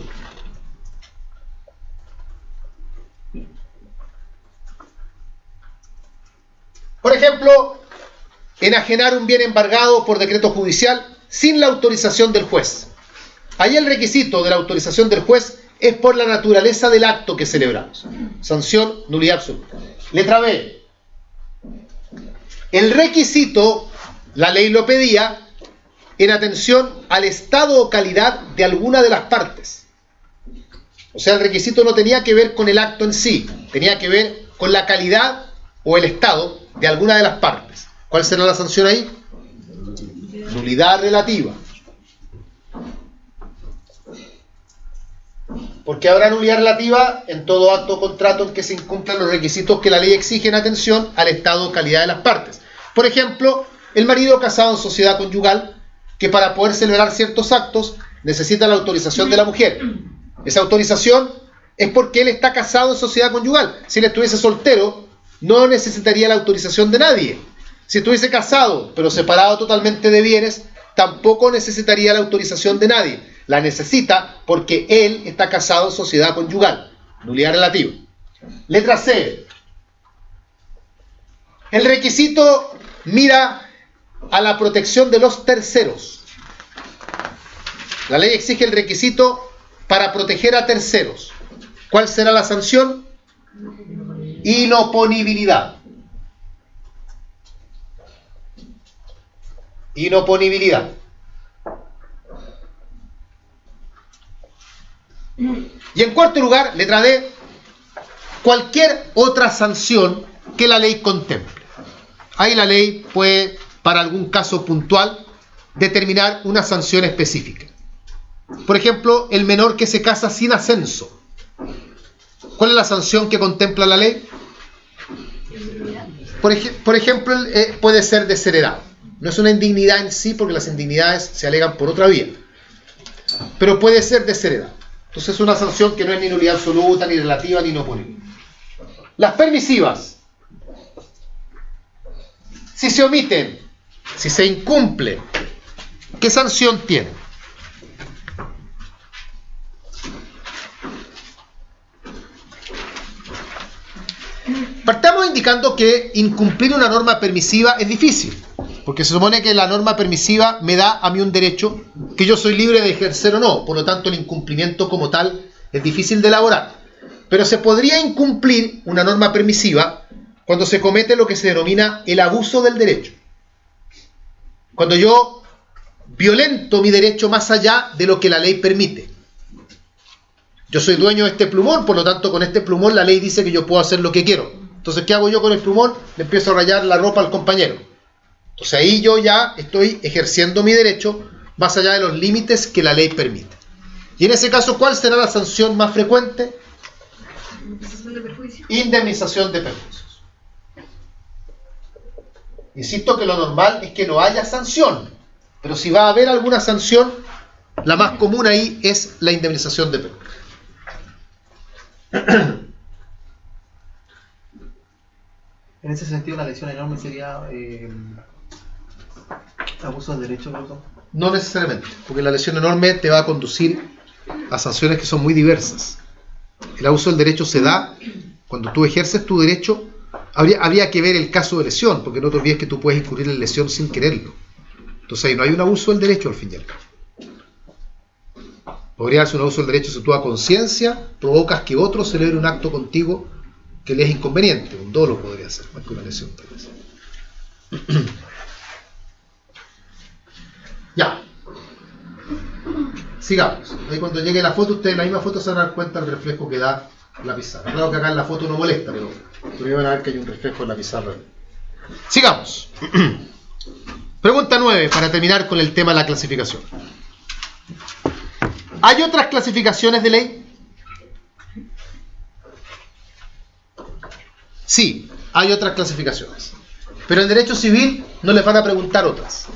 Por ejemplo, enajenar un bien embargado por decreto judicial sin la autorización del juez. Ahí el requisito de la autorización del juez es por la naturaleza del acto que celebramos. Sanción, nulidad absoluta. Letra B. El requisito, la ley lo pedía en atención al estado o calidad de alguna de las partes. O sea, el requisito no tenía que ver con el acto en sí, tenía que ver con la calidad o el estado de alguna de las partes. ¿Cuál será la sanción ahí? Nulidad relativa. Porque habrá nulidad relativa en todo acto o contrato en que se incumplan los requisitos que la ley exige en atención al estado o calidad de las partes. Por ejemplo, el marido casado en sociedad conyugal, que para poder celebrar ciertos actos necesita la autorización de la mujer. Esa autorización es porque él está casado en sociedad conyugal. Si él estuviese soltero, no necesitaría la autorización de nadie. Si estuviese casado, pero separado totalmente de bienes, tampoco necesitaría la autorización de nadie. La necesita porque él está casado en sociedad conyugal. Nulidad relativa. Letra C. El requisito mira a la protección de los terceros. La ley exige el requisito para proteger a terceros. ¿Cuál será la sanción? Inoponibilidad. Inoponibilidad. Y en cuarto lugar, letra D, cualquier otra sanción que la ley contemple. Ahí la ley puede, para algún caso puntual, determinar una sanción específica. Por ejemplo, el menor que se casa sin ascenso. ¿Cuál es la sanción que contempla la ley? Por ejemplo, puede ser desheredado. No es una indignidad en sí, porque las indignidades se alegan por otra vía. Pero puede ser desheredado. Entonces es una sanción que no es ni nulidad absoluta, ni relativa, ni inoponible. Las permisivas. Si se omiten, si se incumple, ¿qué sanción tienen? Partamos indicando que incumplir una norma permisiva es difícil, porque se supone que la norma permisiva me da a mí un derecho que yo soy libre de ejercer o no, por lo tanto el incumplimiento como tal es difícil de elaborar. Pero se podría incumplir una norma permisiva cuando se comete lo que se denomina el abuso del derecho. Cuando yo violento mi derecho más allá de lo que la ley permite. Yo soy dueño de este plumón, por lo tanto con este plumón la ley dice que yo puedo hacer lo que quiero. Entonces, ¿qué hago yo con el plumón? Le empiezo a rayar la ropa al compañero. Entonces ahí yo ya estoy ejerciendo mi derecho más allá de los límites que la ley permite. Y en ese caso, ¿cuál será la sanción más frecuente? Indemnización de perjuicios. Indemnización de perjuicios. Insisto que lo normal es que no haya sanción, pero si va a haber alguna sanción, la más común ahí es la indemnización de perjuicios. En ese sentido, la lesión enorme sería abuso de derecho, ¿no? No necesariamente, porque la lesión enorme te va a conducir a sanciones que son muy diversas. El abuso del derecho se da cuando tú ejerces tu derecho. Habría que ver el caso de lesión, porque no te olvides que tú puedes incurrir en lesión sin quererlo. Entonces ahí no hay un abuso del derecho al fin y al cabo. Podría darse un abuso del derecho si tú a conciencia provocas que otro celebre un acto contigo que le es inconveniente. Un dolo podría ser, más que una lesión tal vez. Ya. Sigamos. Ahí cuando llegue la foto, ustedes en la misma foto se van a dar cuenta del reflejo que da la pizarra. Claro que acá en la foto no molesta, pero van a ver que hay un reflejo en la pizarra. Sigamos. Pregunta 9, para terminar con el tema de la clasificación. ¿Hay otras clasificaciones de ley? Sí, hay otras clasificaciones. Pero en derecho civil no les van a preguntar otras.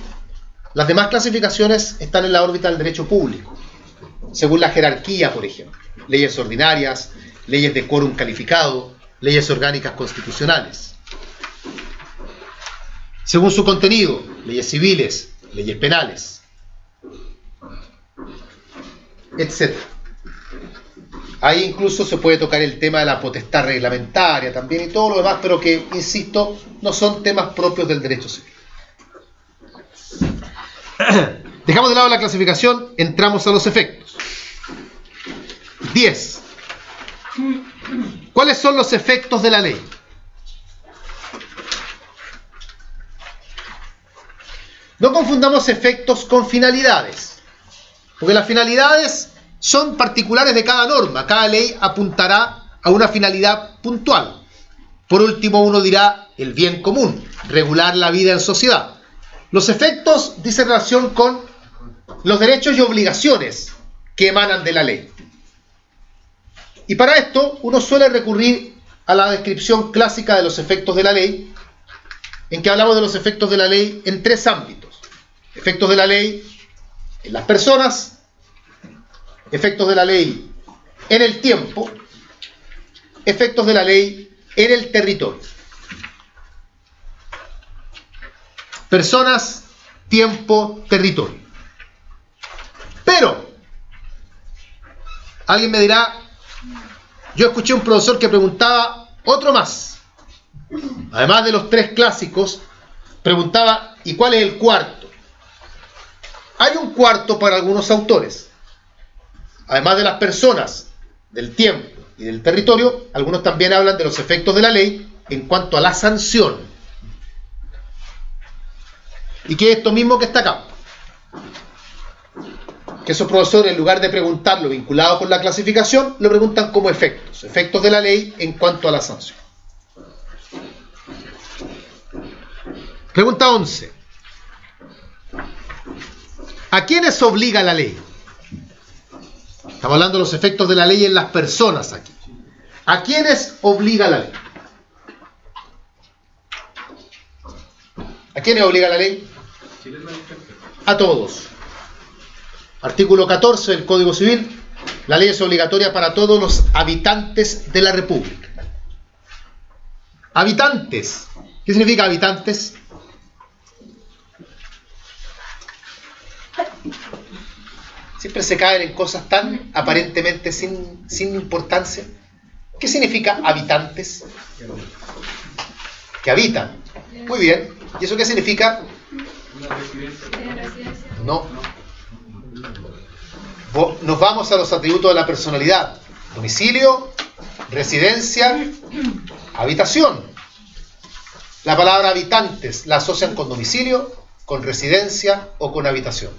Las demás clasificaciones están en la órbita del derecho público, según la jerarquía, por ejemplo. Leyes ordinarias, leyes de quórum calificado, leyes orgánicas constitucionales. Según su contenido, leyes civiles, leyes penales, etc. Ahí incluso se puede tocar el tema de la potestad reglamentaria también y todo lo demás, pero que, insisto, no son temas propios del derecho civil. Dejamos de lado la clasificación, entramos a los efectos. 10. ¿Cuáles son los efectos de la ley? No confundamos efectos con finalidades, porque las finalidades son particulares de cada norma. Cada ley apuntará a una finalidad puntual. Por último, uno dirá el bien común, regular la vida en sociedad. Los efectos dicen relación con los derechos y obligaciones que emanan de la ley. Y para esto uno suele recurrir a la descripción clásica de los efectos de la ley, en que hablamos de los efectos de la ley en tres ámbitos. Efectos de la ley en las personas, efectos de la ley en el tiempo, efectos de la ley en el territorio. personas, tiempo, territorio. Pero, alguien me dirá, yo escuché un profesor que preguntaba otro más. Además de los 3 clásicos, preguntaba, ¿y cuál es el cuarto? Hay un cuarto para algunos autores. Además de las personas, del tiempo y del territorio, algunos también hablan de los efectos de la ley en cuanto a la sanción. ¿Y qué es esto mismo que está acá? Que esos profesores, en lugar de preguntarlo vinculado con la clasificación, lo preguntan como efectos. Efectos de la ley en cuanto a la sanción. Pregunta 11. ¿A quiénes obliga la ley? Estamos hablando de los efectos de la ley en las personas aquí. ¿A quiénes obliga la ley? ¿A quiénes obliga la ley? A todos. Artículo 14 del Código Civil. La ley es obligatoria para todos los habitantes de la República. Habitantes. ¿Qué significa habitantes? Siempre se caen en cosas tan aparentemente sin importancia. ¿Qué significa habitantes? Que habitan. Muy bien. ¿Y eso qué significa? No. Nos vamos a los atributos de la personalidad. Domicilio, residencia, habitación. La palabra habitantes la asocian con domicilio, con residencia o con habitación.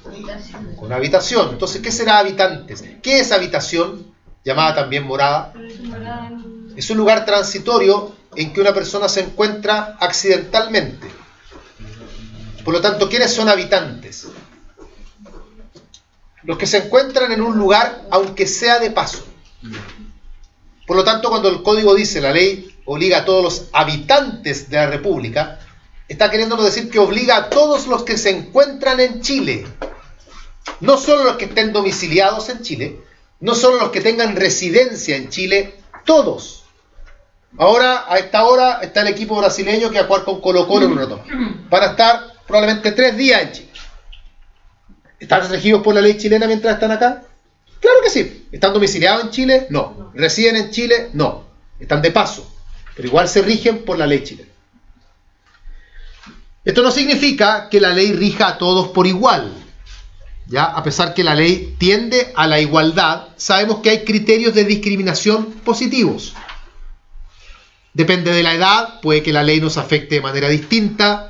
Con habitación. Entonces, ¿qué será habitantes? ¿Qué es habitación? Llamada también morada. Es un lugar transitorio en que una persona se encuentra accidentalmente. Por lo tanto, ¿quiénes son habitantes? Los que se encuentran en un lugar, aunque sea de paso. Por lo tanto, cuando el Código dice, la ley obliga a todos los habitantes de la República, está queriéndonos decir que obliga a todos los que se encuentran en Chile. No solo los que estén domiciliados en Chile, no solo los que tengan residencia en Chile, todos. Ahora, a esta hora, está el equipo brasileño que va a jugar con Colo-Colo en un rato. Van a estar probablemente 3 días en Chile. ¿Están regidos por la ley chilena mientras están acá? Claro que sí. ¿Están domiciliados en Chile? No. ¿Residen en Chile? No. Están de paso. Pero igual se rigen por la ley chilena. Esto no significa que la ley rija a todos por igual. ¿Ya? A pesar que la ley tiende a la igualdad, sabemos que hay criterios de discriminación positivos. Depende de la edad, puede que la ley nos afecte de manera distinta.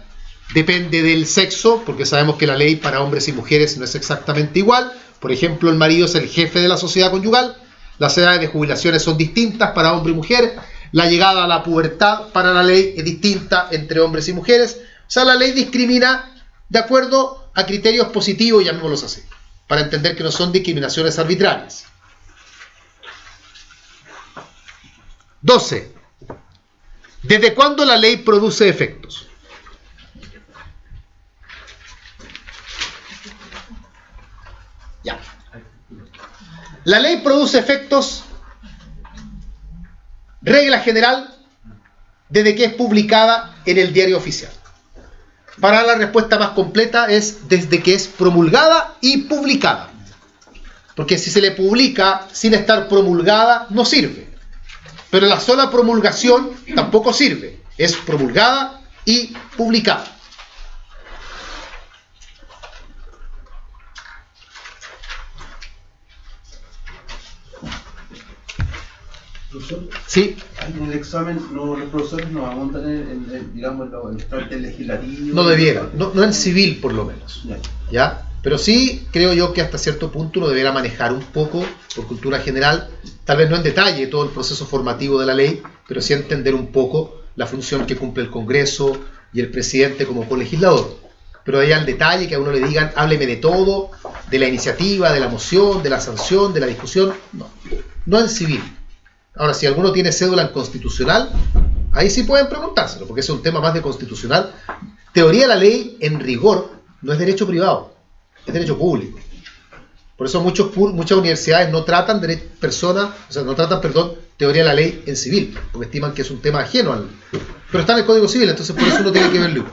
Depende del sexo, porque sabemos que la ley para hombres y mujeres no es exactamente igual. Por ejemplo, el marido es el jefe de la sociedad conyugal. Las edades de jubilaciones son distintas para hombre y mujer. La llegada a la pubertad para la ley es distinta entre hombres y mujeres. O sea, la ley discrimina de acuerdo a criterios positivos, llamémoslos así, para entender que no son discriminaciones arbitrarias. 12. ¿Desde cuándo la ley produce efectos? Ya. La ley produce efectos, regla general, desde que es publicada en el diario oficial. Para la respuesta más completa es desde que es promulgada y publicada. Porque si se le publica sin estar promulgada, no sirve. Pero la sola promulgación tampoco sirve. Es promulgada y publicada. Profesor, Sí. en el examen los profesores nos apuntan digamos, el trámite legislativo. No debiera, no en civil por lo menos. Ya. ¿Ya? Pero sí creo yo que hasta cierto punto uno deberá manejar un poco, por cultura general, tal vez no en detalle todo el proceso formativo de la ley, pero sí entender un poco la función que cumple el Congreso y el presidente como colegislador. Pero ahí al detalle, que a uno le digan, hábleme de todo, de la iniciativa, de la moción, de la sanción, de la discusión, no en civil. Ahora, si alguno tiene cédula en constitucional, ahí sí pueden preguntárselo, porque ese es un tema más de constitucional. Teoría de la ley, en rigor, no es derecho privado, es derecho público. Por eso muchas universidades no tratan teoría de la ley en civil, porque estiman que es un tema ajeno al... Pero está en el Código Civil, entonces por eso uno tiene que verlo.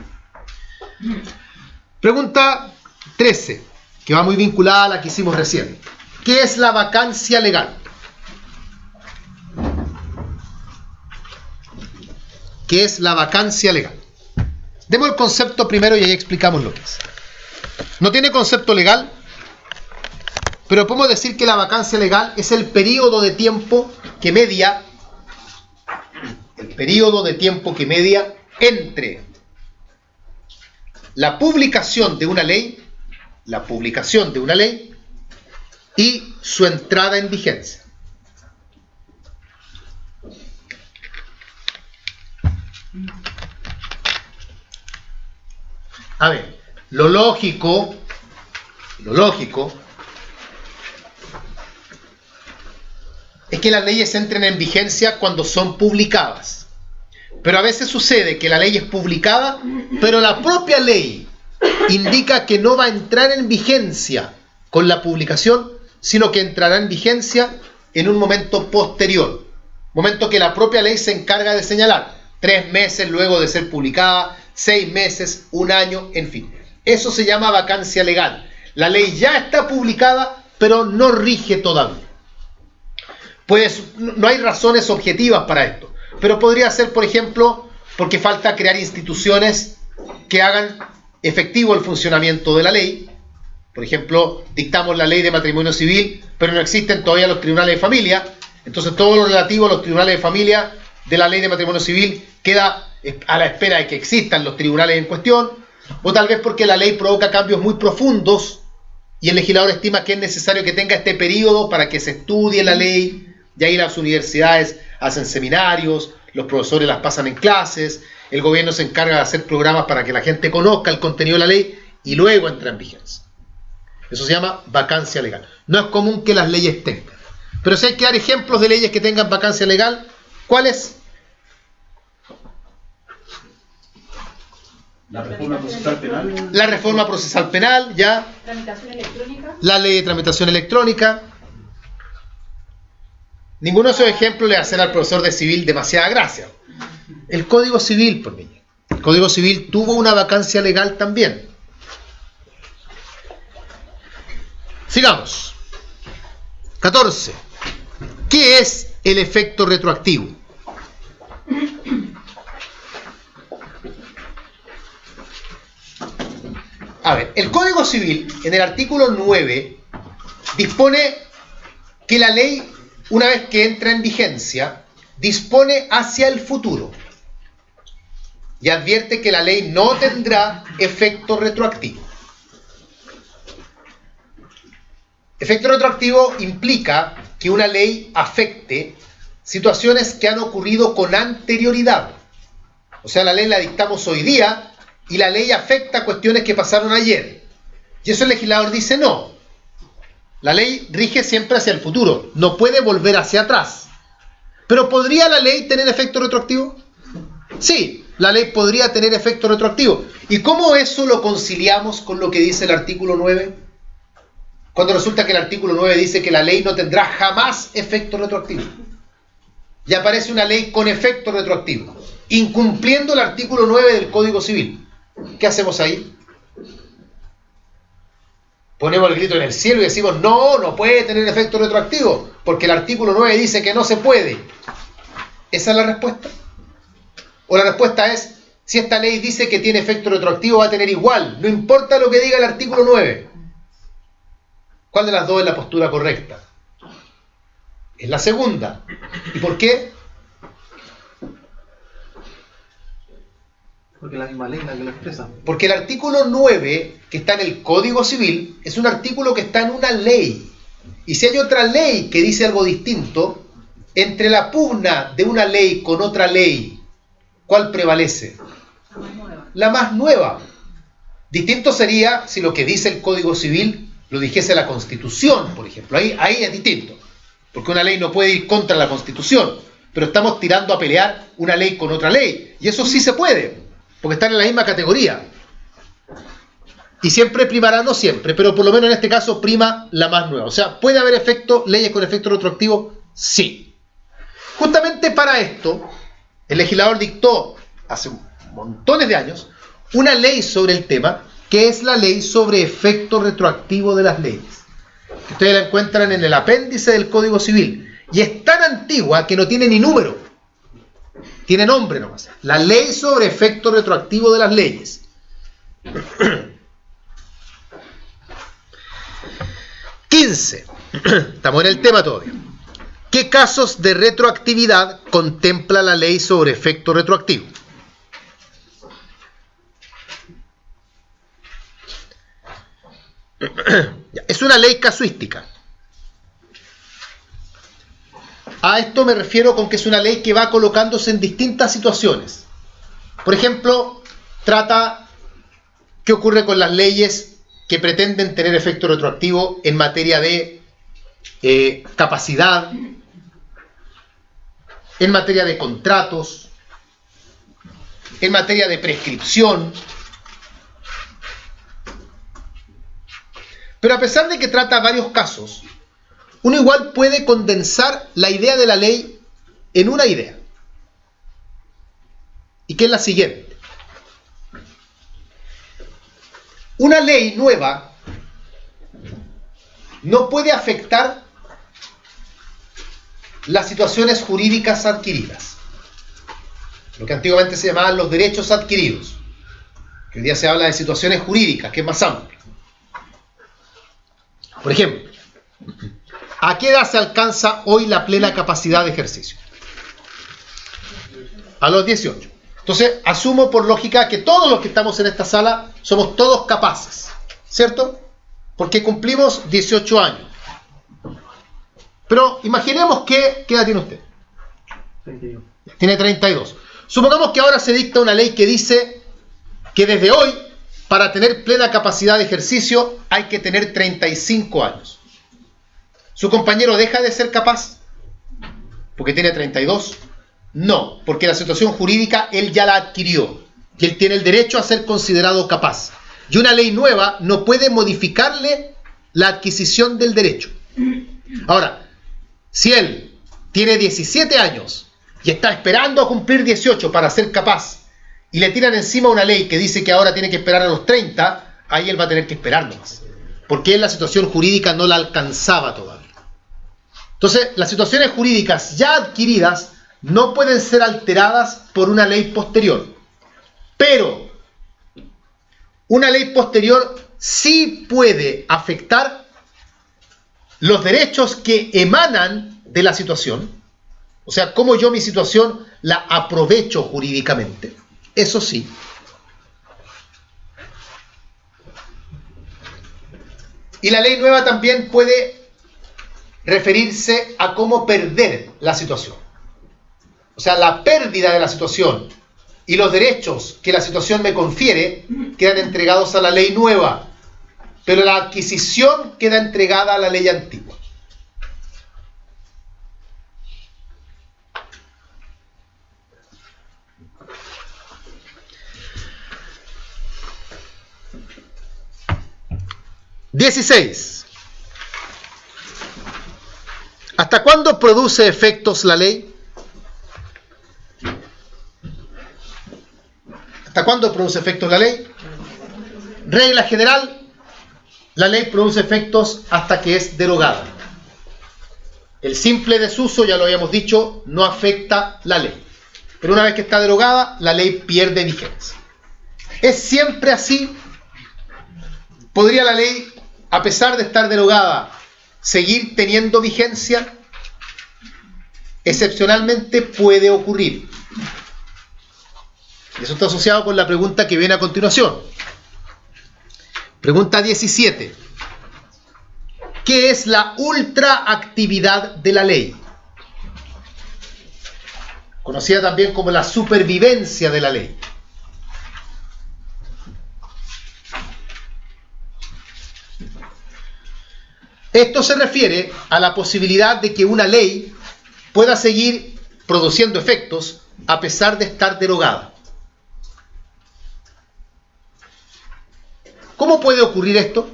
Pregunta 13, que va muy vinculada a la que hicimos recién. ¿Qué es la vacancia legal? ¿Qué es la vacancia legal? Demos el concepto primero y ahí explicamos lo que es. No tiene concepto legal, pero podemos decir que la vacancia legal es el periodo de tiempo que media, entre la publicación de una ley y su entrada en vigencia. A ver, lo lógico es que las leyes entren en vigencia cuando son publicadas. Pero a veces sucede que la ley es publicada, pero la propia ley indica que no va a entrar en vigencia con la publicación, sino que entrará en vigencia en un momento posterior. Momento que la propia ley se encarga de señalar. 3 meses luego de ser publicada, 6 meses, 1 año, en fin. Eso se llama vacancia legal. La ley ya está publicada, pero no rige todavía. Pues no hay razones objetivas para esto, pero podría ser, por ejemplo, porque falta crear instituciones que hagan efectivo el funcionamiento de la ley. Por ejemplo, dictamos la ley de matrimonio civil, pero no existen todavía los tribunales de familia. Entonces todo lo relativo a los tribunales de familia de la ley de matrimonio civil queda a la espera de que existan los tribunales en cuestión, o tal vez porque la ley provoca cambios muy profundos y el legislador estima que es necesario que tenga este periodo para que se estudie la ley, y ahí las universidades hacen seminarios, los profesores las pasan en clases, el gobierno se encarga de hacer programas para que la gente conozca el contenido de la ley y luego entra en vigencia. Eso se llama vacancia legal. No es común que las leyes tengan. Pero si hay que dar ejemplos de leyes que tengan vacancia legal, ¿cuáles? La reforma procesal penal. La reforma procesal penal, ya. Tramitación electrónica. La ley de tramitación electrónica. Ninguno de esos ejemplos le hacen al profesor de civil demasiada gracia. El Código Civil, por niño. El Código Civil tuvo una vacancia legal también. Sigamos. 14. ¿Qué es el efecto retroactivo? A ver, el Código Civil, en el artículo 9, dispone que la ley, una vez que entra en vigencia, dispone hacia el futuro y advierte que la ley no tendrá efecto retroactivo. Efecto retroactivo implica que una ley afecte situaciones que han ocurrido con anterioridad. O sea, la ley la dictamos hoy día y la ley afecta cuestiones que pasaron ayer. Y eso el legislador dice no. La ley rige siempre hacia el futuro, no puede volver hacia atrás. ¿Pero podría la ley tener efecto retroactivo? Sí, la ley podría tener efecto retroactivo. ¿Y cómo eso lo conciliamos con lo que dice el artículo 9? Cuando resulta que el artículo 9 dice que la ley no tendrá jamás efecto retroactivo. Y aparece una ley con efecto retroactivo, incumpliendo el artículo 9 del Código Civil. ¿Qué hacemos ahí? Ponemos el grito en el cielo y decimos, no, no puede tener efecto retroactivo, porque el artículo 9 dice que no se puede. ¿Esa es la respuesta? O la respuesta es, si esta ley dice que tiene efecto retroactivo, va a tener igual, no importa lo que diga el artículo 9. ¿Cuál de las dos es la postura correcta? Es la segunda. ¿Y por qué? Porque la misma ley la que lo expresa. Porque el artículo 9, que está en el Código Civil, es un artículo que está en una ley. Y si hay otra ley que dice algo distinto, entre la pugna de una ley con otra ley, ¿cuál prevalece? La más nueva. Distinto sería si lo que dice el Código Civil lo dijese la Constitución, por ejemplo. Ahí es distinto. Porque una ley no puede ir contra la Constitución. Pero estamos tirando a pelear una ley con otra ley. Y eso sí se puede. Porque están en la misma categoría. Y siempre primará, no siempre, pero por lo menos en este caso prima la más nueva. O sea, ¿puede haber leyes con efecto retroactivo? Sí. Justamente para esto, el legislador dictó, hace montones de años, una ley sobre el tema, que es la ley sobre efecto retroactivo de las leyes. Ustedes la encuentran en el apéndice del Código Civil. Y es tan antigua que no tiene ni número. Tiene nombre nomás. La ley sobre efecto retroactivo de las leyes. 15. Estamos en el tema todavía. ¿Qué casos de retroactividad contempla la ley sobre efecto retroactivo? Es una ley casuística. A esto me refiero con que es una ley que va colocándose en distintas situaciones. Por ejemplo, trata qué ocurre con las leyes que pretenden tener efecto retroactivo en materia de capacidad, en materia de contratos, en materia de prescripción. Pero a pesar de que trata varios casos, uno igual puede condensar la idea de la ley en una idea, y que es la siguiente. Una ley nueva no puede afectar las situaciones jurídicas adquiridas, lo que antiguamente se llamaban los derechos adquiridos, que hoy día se habla de situaciones jurídicas, que es más amplio. Por ejemplo, ¿a qué edad se alcanza hoy la plena capacidad de ejercicio? A los 18. Entonces, asumo por lógica que todos los que estamos en esta sala somos todos capaces, ¿cierto? Porque cumplimos 18 años. Pero imaginemos que, ¿qué edad tiene usted? 32. Tiene 32. Supongamos que ahora se dicta una ley que dice que desde hoy, para tener plena capacidad de ejercicio, hay que tener 35 años. ¿Su compañero deja de ser capaz porque tiene 32? No, porque la situación jurídica él ya la adquirió y él tiene el derecho a ser considerado capaz. Y una ley nueva no puede modificarle la adquisición del derecho. Ahora, si él tiene 17 años y está esperando a cumplir 18 para ser capaz y le tiran encima una ley que dice que ahora tiene que esperar a los 30, ahí él va a tener que esperar nomás, porque él la situación jurídica no la alcanzaba todavía. Entonces, las situaciones jurídicas ya adquiridas no pueden ser alteradas por una ley posterior. Pero una ley posterior sí puede afectar los derechos que emanan de la situación. O sea, cómo yo mi situación la aprovecho jurídicamente. Eso sí. Y la ley nueva también puede referirse a cómo perder la situación. O sea, la pérdida de la situación y los derechos que la situación me confiere quedan entregados a la ley nueva, pero la adquisición queda entregada a la ley antigua. (16) ¿Hasta cuándo produce efectos la ley? ¿Hasta cuándo produce efectos la ley? Regla general, la ley produce efectos hasta que es derogada. El simple desuso, ya lo habíamos dicho, no afecta la ley. Pero una vez que está derogada, la ley pierde vigencia. ¿Es siempre así? ¿Podría la ley, a pesar de estar derogada, seguir teniendo vigencia? Excepcionalmente puede ocurrir. Eso está asociado con la pregunta que viene a continuación. Pregunta 17. ¿Qué es la ultraactividad de la ley? Conocida también como la supervivencia de la ley. Esto se refiere a la posibilidad de que una ley pueda seguir produciendo efectos a pesar de estar derogada. ¿Cómo puede ocurrir esto?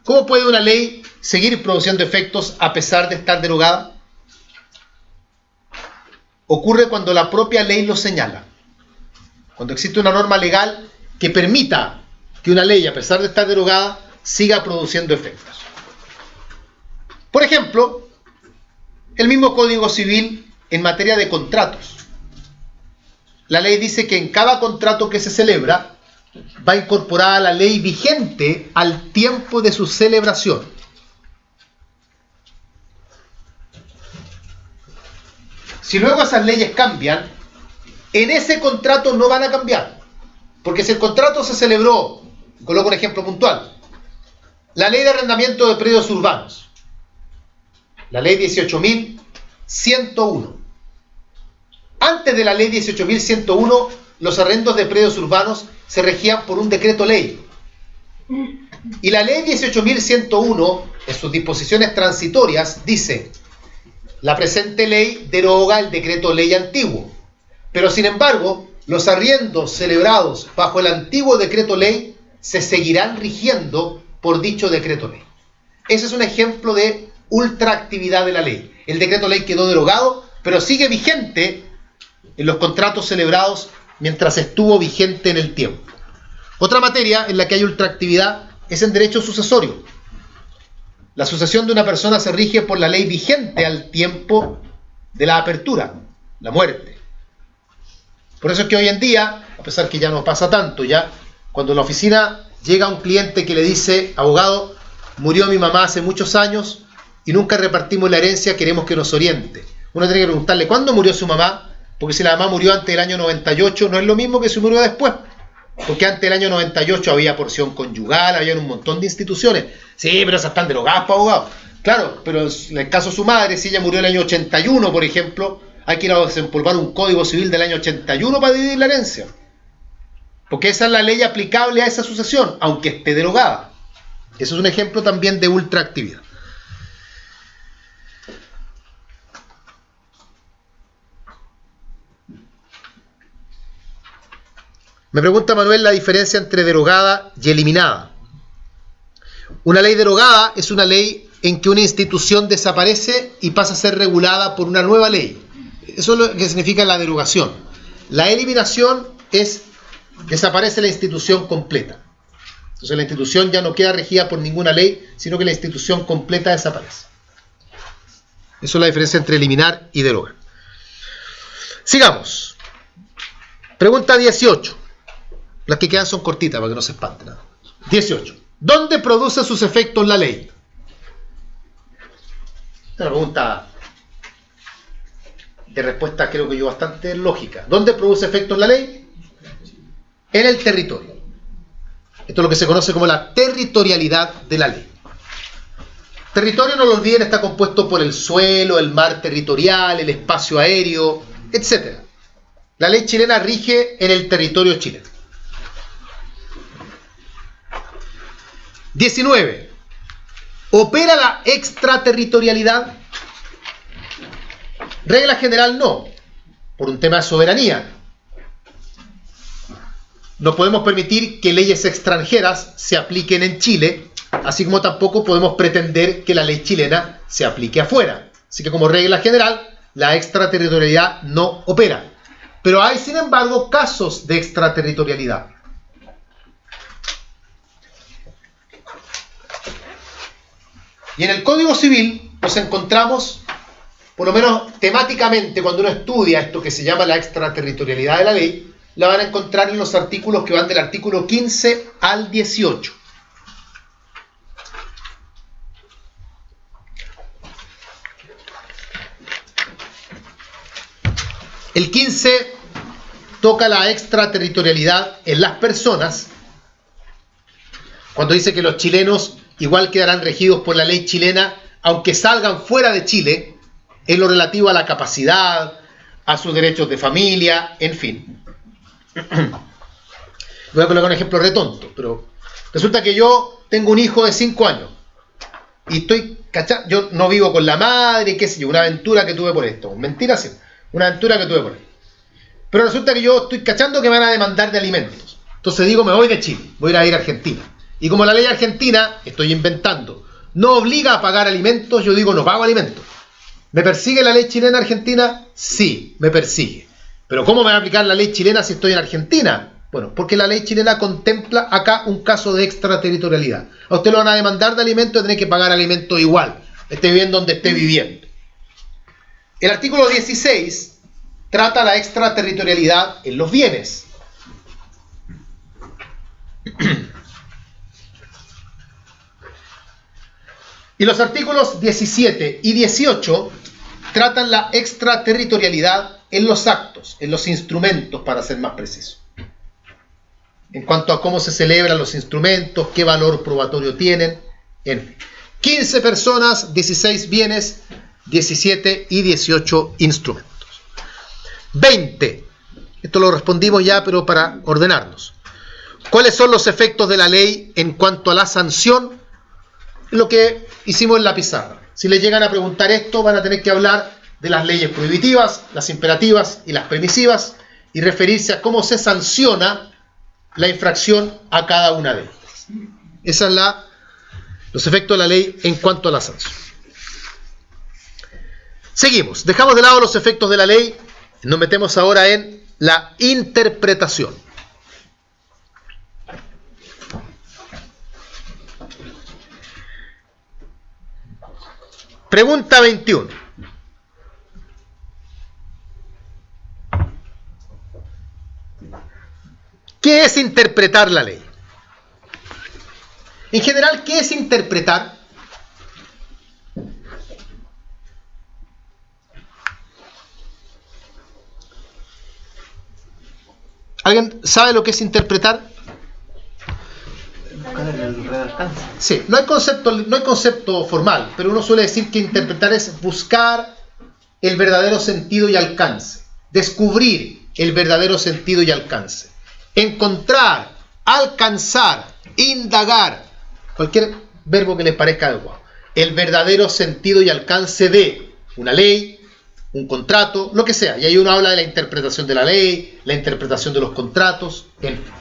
¿Cómo puede una ley seguir produciendo efectos a pesar de estar derogada? Ocurre cuando la propia ley lo señala. Cuando existe una norma legal que permita que una ley, a pesar de estar derogada, siga produciendo efectos. Por ejemplo, el mismo Código Civil en materia de contratos. La ley dice que en cada contrato que se celebra va incorporada la ley vigente al tiempo de su celebración. Si luego esas leyes cambian, en ese contrato no van a cambiar. Porque si el contrato se celebró, coloco un ejemplo puntual, la ley de arrendamiento de predios urbanos, la ley 18.101. Antes de la ley 18.101, los arrendos de predios urbanos se regían por un decreto ley. Y la ley 18.101, en sus disposiciones transitorias, dice: la presente ley deroga el decreto ley antiguo, pero sin embargo, los arriendos celebrados bajo el antiguo decreto ley se seguirán rigiendo por dicho decreto ley. Ese es un ejemplo de ultraactividad de la ley. El decreto ley quedó derogado, pero sigue vigente en los contratos celebrados mientras estuvo vigente en el tiempo. Otra materia en la que hay ultraactividad es en derecho sucesorio. La sucesión de una persona se rige por la ley vigente al tiempo de la apertura, la muerte. Por eso es que hoy en día, a pesar que ya no pasa tanto, ya cuando en la oficina llega un cliente que le dice: abogado, murió mi mamá hace muchos años y nunca repartimos la herencia, queremos que nos oriente. Uno tiene que preguntarle: ¿cuándo murió su mamá? Porque si la mamá murió antes del año 98, no es lo mismo que si murió después. Porque antes del año 98 había porción conyugal, había un montón de instituciones. Sí, pero esas están derogadas, para abogado. Claro, pero en el caso de su madre, si ella murió en el año 81, por ejemplo, hay que ir a desempolvar un Código Civil del año 81 para dividir la herencia. Porque esa es la ley aplicable a esa sucesión, aunque esté derogada. Eso es un ejemplo también de ultraactividad. Me pregunta Manuel la diferencia entre derogada y eliminada. Una ley derogada es una ley en que una institución desaparece y pasa a ser regulada por una nueva ley. Eso es lo que significa la derogación. La eliminación es: desaparece la institución completa. Entonces la institución ya no queda regida por ninguna ley, sino que la institución completa desaparece. Eso es la diferencia entre eliminar y derogar. Sigamos. Pregunta 18. Las que quedan son cortitas para que no se espanten. 18. ¿Dónde produce sus efectos la ley? Esta es una pregunta de respuesta, creo que yo, bastante lógica. ¿Dónde produce efectos la ley? En el territorio. Esto es lo que se conoce como la territorialidad de la ley. Territorio, no lo olviden, está compuesto por el suelo, el mar territorial, el espacio aéreo, etc. La ley chilena rige en el territorio chileno. 19. ¿Opera la extraterritorialidad? Regla general no, por un tema de soberanía. No podemos permitir que leyes extranjeras se apliquen en Chile, así como tampoco podemos pretender que la ley chilena se aplique afuera. Así que como regla general, la extraterritorialidad no opera. Pero hay, sin embargo, casos de extraterritorialidad. Y en el Código Civil nos encontramos, por lo menos temáticamente, cuando uno estudia esto que se llama la extraterritorialidad de la ley, la van a encontrar en los artículos que van del artículo 15 al 18. El 15 toca la extraterritorialidad en las personas, cuando dice que los chilenos igual quedarán regidos por la ley chilena, aunque salgan fuera de Chile, en lo relativo a la capacidad, a sus derechos de familia, en fin. Voy a colocar un ejemplo retonto, pero resulta que yo tengo un hijo de 5 años y estoy cachando, yo no vivo con la madre, qué sé yo, una aventura que tuve por esto, mentira, sí, una aventura que tuve por esto. Pero resulta que yo estoy cachando que me van a demandar de alimentos. Entonces digo, me voy de Chile, voy a ir a Argentina. Y como la ley argentina, estoy inventando, no obliga a pagar alimentos, yo digo, no pago alimentos. ¿Me persigue la ley chilena argentina? Sí, me persigue. Pero ¿cómo me va a aplicar la ley chilena si estoy en Argentina? Bueno, porque la ley chilena contempla acá un caso de extraterritorialidad. A usted lo van a demandar de alimentos y tiene que pagar alimentos igual, esté viviendo donde esté viviendo. El artículo 16 trata la extraterritorialidad en los bienes. Y los artículos 17 y 18 tratan la extraterritorialidad en los actos, en los instrumentos, para ser más preciso. En cuanto a cómo se celebran los instrumentos, qué valor probatorio tienen, en fin. 15 personas, 16 bienes, 17 y 18 instrumentos. 20. Esto lo respondimos ya, pero para ordenarnos. ¿Cuáles son los efectos de la ley en cuanto a la sanción? Lo que hicimos en la pizarra. Si les llegan a preguntar esto, van a tener que hablar de las leyes prohibitivas, las imperativas y las permisivas, y referirse a cómo se sanciona la infracción a cada una de ellas. Esos son los efectos de la ley en cuanto a la sanción. Seguimos. Dejamos de lado los efectos de la ley. Nos metemos ahora en la interpretación. Pregunta 21. ¿Qué es interpretar la ley? En general, ¿qué es interpretar? ¿Alguien sabe lo que es interpretar? Buscar el real alcance. Sí, no hay concepto formal, pero uno suele decir que interpretar es buscar el verdadero sentido y alcance, descubrir el verdadero sentido y alcance, encontrar, alcanzar, indagar, cualquier verbo que les parezca adecuado, el verdadero sentido y alcance de una ley, un contrato, lo que sea. Y ahí uno habla de la interpretación de la ley, la interpretación de los contratos, en fin.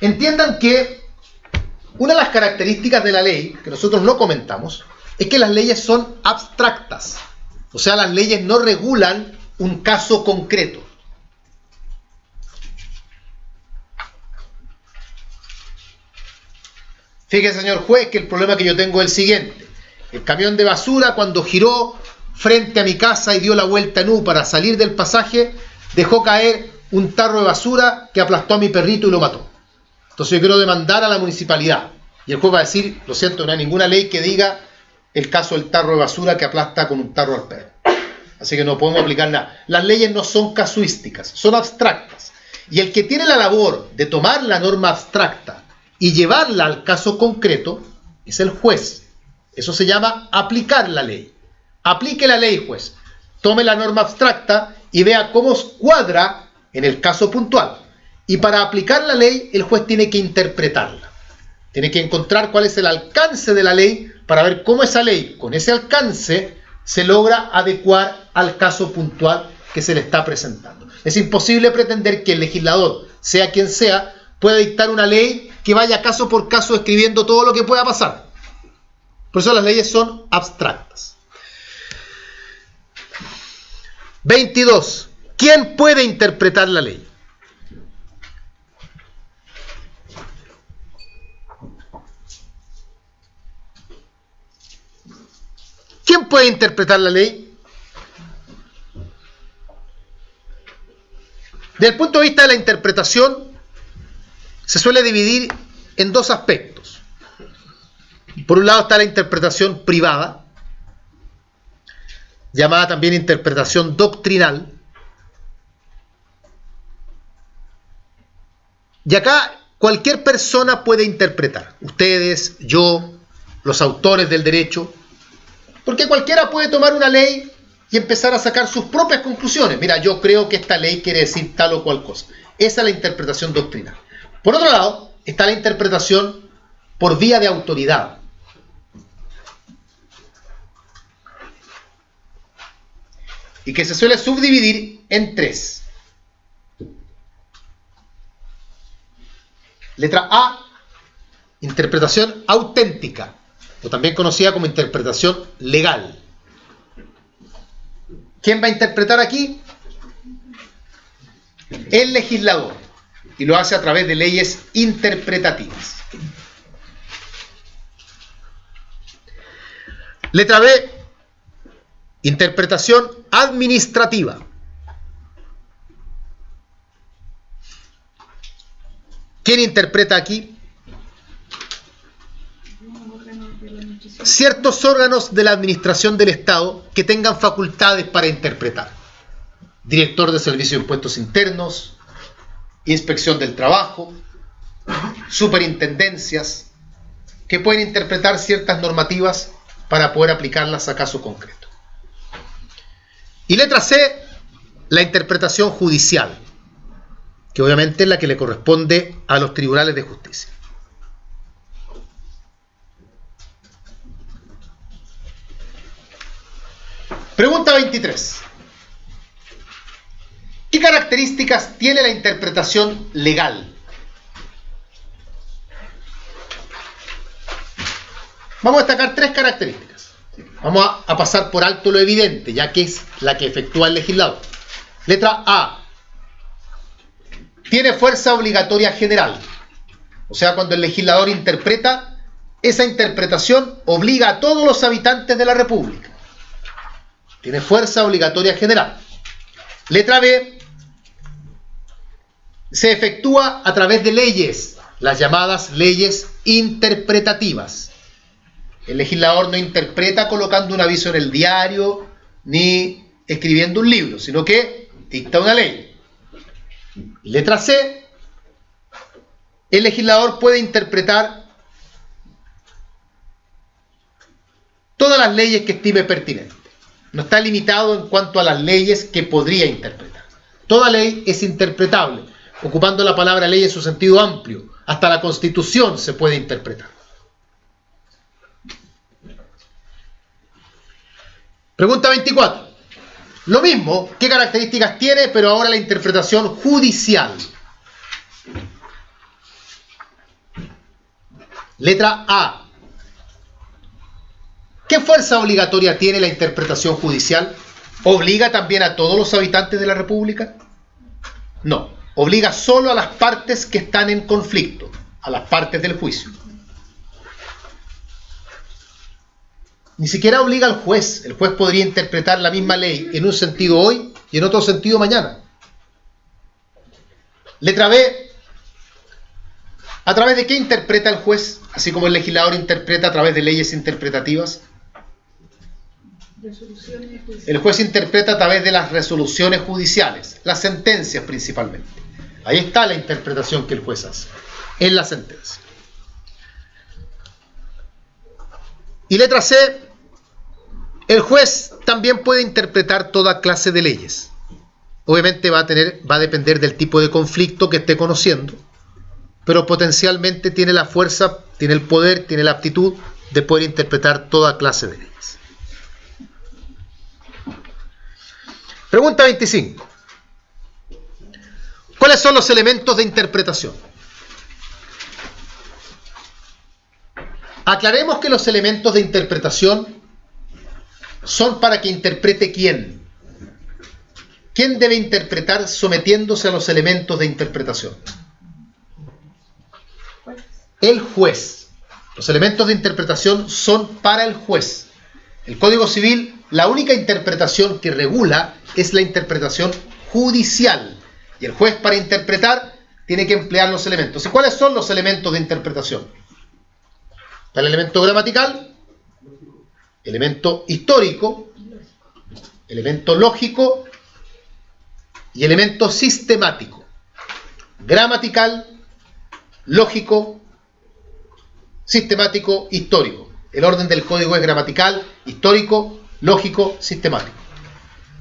Entiendan que una de las características de la ley, que nosotros no comentamos, es que las leyes son abstractas. O sea, las leyes no regulan un caso concreto. Fíjese, señor juez, que el problema que yo tengo es el siguiente. El camión de basura, cuando giró frente a mi casa y dio la vuelta en U para salir del pasaje, dejó caer un tarro de basura que aplastó a mi perrito y lo mató. Entonces yo quiero demandar a la municipalidad. Y el juez va a decir, lo siento, no hay ninguna ley que diga el caso del tarro de basura que aplasta con un tarro al perro. Así que no podemos aplicar nada. Las leyes no son casuísticas, son abstractas. Y el que tiene la labor de tomar la norma abstracta y llevarla al caso concreto es el juez. Eso se llama aplicar la ley. Aplique la ley, juez. Tome la norma abstracta y vea cómo cuadra en el caso puntual. Y para aplicar la ley, el juez tiene que interpretarla. Tiene que encontrar cuál es el alcance de la ley para ver cómo esa ley, con ese alcance, se logra adecuar al caso puntual que se le está presentando. Es imposible pretender que el legislador, sea quien sea, pueda dictar una ley que vaya caso por caso escribiendo todo lo que pueda pasar. Por eso las leyes son abstractas. 22. ¿Quién puede interpretar la ley? ¿Quién puede interpretar la ley? Desde el punto de vista de la interpretación, se suele dividir en dos aspectos. Por un lado está la interpretación privada, llamada también interpretación doctrinal. Y acá cualquier persona puede interpretar. Ustedes, yo, los autores del derecho. Porque cualquiera puede tomar una ley y empezar a sacar sus propias conclusiones. Mira, yo creo que esta ley quiere decir tal o cual cosa. Esa es la interpretación doctrinal. Por otro lado, está la interpretación por vía de autoridad. Y que se suele subdividir en tres. Letra A, interpretación auténtica, o también conocida como interpretación legal. ¿Quién va a interpretar aquí? el legislador, y lo hace a través de leyes interpretativas. Letra B, interpretación administrativa. ¿Quién interpreta aquí? Ciertos órganos de la administración del Estado que tengan facultades para interpretar. Director de Servicio de Impuestos Internos, Inspección del Trabajo, superintendencias, que pueden interpretar ciertas normativas para poder aplicarlas a caso concreto. Y letra C, la interpretación judicial, que obviamente es la que le corresponde a los tribunales de justicia. Pregunta 23. ¿Qué características tiene la interpretación legal? Vamos a destacar 3 características. Vamos a pasar por alto lo evidente, ya que es la que efectúa el legislador. Letra A. Tiene fuerza obligatoria general. O sea, cuando el legislador interpreta, esa interpretación obliga a todos los habitantes de la República. Tiene fuerza obligatoria general. Letra B. Se efectúa a través de leyes, las llamadas leyes interpretativas. El legislador no interpreta colocando un aviso en el diario ni escribiendo un libro, sino que dicta una ley. Letra C. El legislador puede interpretar todas las leyes que estime pertinentes. No está limitado en cuanto a las leyes que podría interpretar. Toda ley es interpretable, ocupando la palabra ley en su sentido amplio. Hasta la Constitución se puede interpretar. Pregunta 24. Lo mismo, ¿qué características tiene, pero ahora la interpretación judicial? Letra A. ¿Qué fuerza obligatoria tiene la interpretación judicial? ¿Obliga también a todos los habitantes de la República? No, obliga solo a las partes que están en conflicto, a las partes del juicio. Ni siquiera obliga al juez. El juez podría interpretar la misma ley en un sentido hoy y en otro sentido mañana. Letra B. ¿A través de qué interpreta el juez? Así como el legislador interpreta a través de leyes interpretativas. El juez interpreta a través de las resoluciones judiciales, las sentencias principalmente. Ahí está la interpretación que el juez hace, en la sentencia. Y letra C, el juez también puede interpretar toda clase de leyes. Obviamente va a depender del tipo de conflicto que esté conociendo, pero potencialmente tiene la fuerza, tiene el poder, tiene la aptitud de poder interpretar toda clase de leyes. Pregunta 25. ¿Cuáles son los elementos de interpretación? Aclaremos que los elementos de interpretación son para que interprete quién. ¿Quién debe interpretar sometiéndose a los elementos de interpretación? El juez. Los elementos de interpretación son para el juez. El Código Civil, la única interpretación que regula es la interpretación judicial. Y el juez, para interpretar, tiene que emplear los elementos. ¿Y cuáles son los elementos de interpretación? Está el elemento gramatical, elemento histórico, elemento lógico y elemento sistemático. Gramatical, lógico, sistemático, histórico. El orden del código es gramatical, histórico, lógico, sistemático.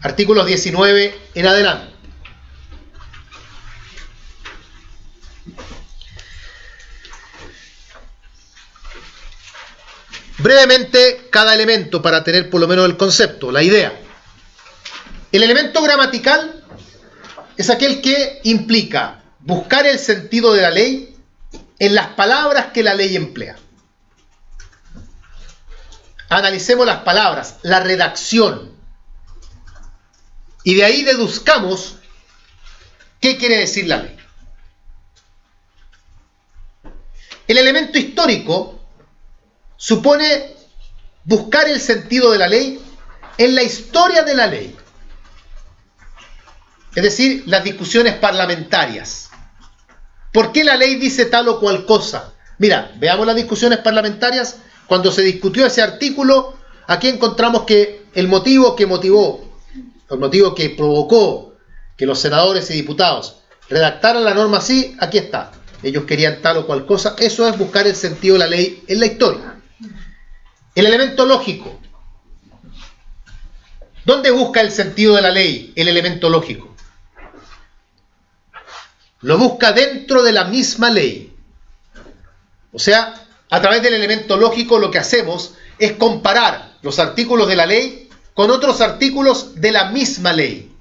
Artículos 19 en adelante. Brevemente, cada elemento para tener por lo menos el concepto, la idea. El elemento gramatical es aquel que implica buscar el sentido de la ley en las palabras que la ley emplea. Analicemos las palabras, la redacción, y de ahí deduzcamos ¿Qué quiere decir la ley? El elemento histórico supone buscar el sentido de la ley en la historia de la ley, es decir, las discusiones parlamentarias. ¿Por qué la ley dice tal o cual cosa? Mira, veamos las discusiones parlamentarias. Cuando se discutió ese artículo, aquí encontramos que el motivo que provocó que los senadores y diputados redactaran la norma así, aquí está. Ellos querían tal o cual cosa. Eso es buscar el sentido de la ley en la historia. El elemento lógico. ¿Dónde busca el sentido de la ley el elemento lógico? Lo busca dentro de la misma ley. O sea, a través del elemento lógico lo que hacemos es comparar los artículos de la ley con otros artículos de la misma ley,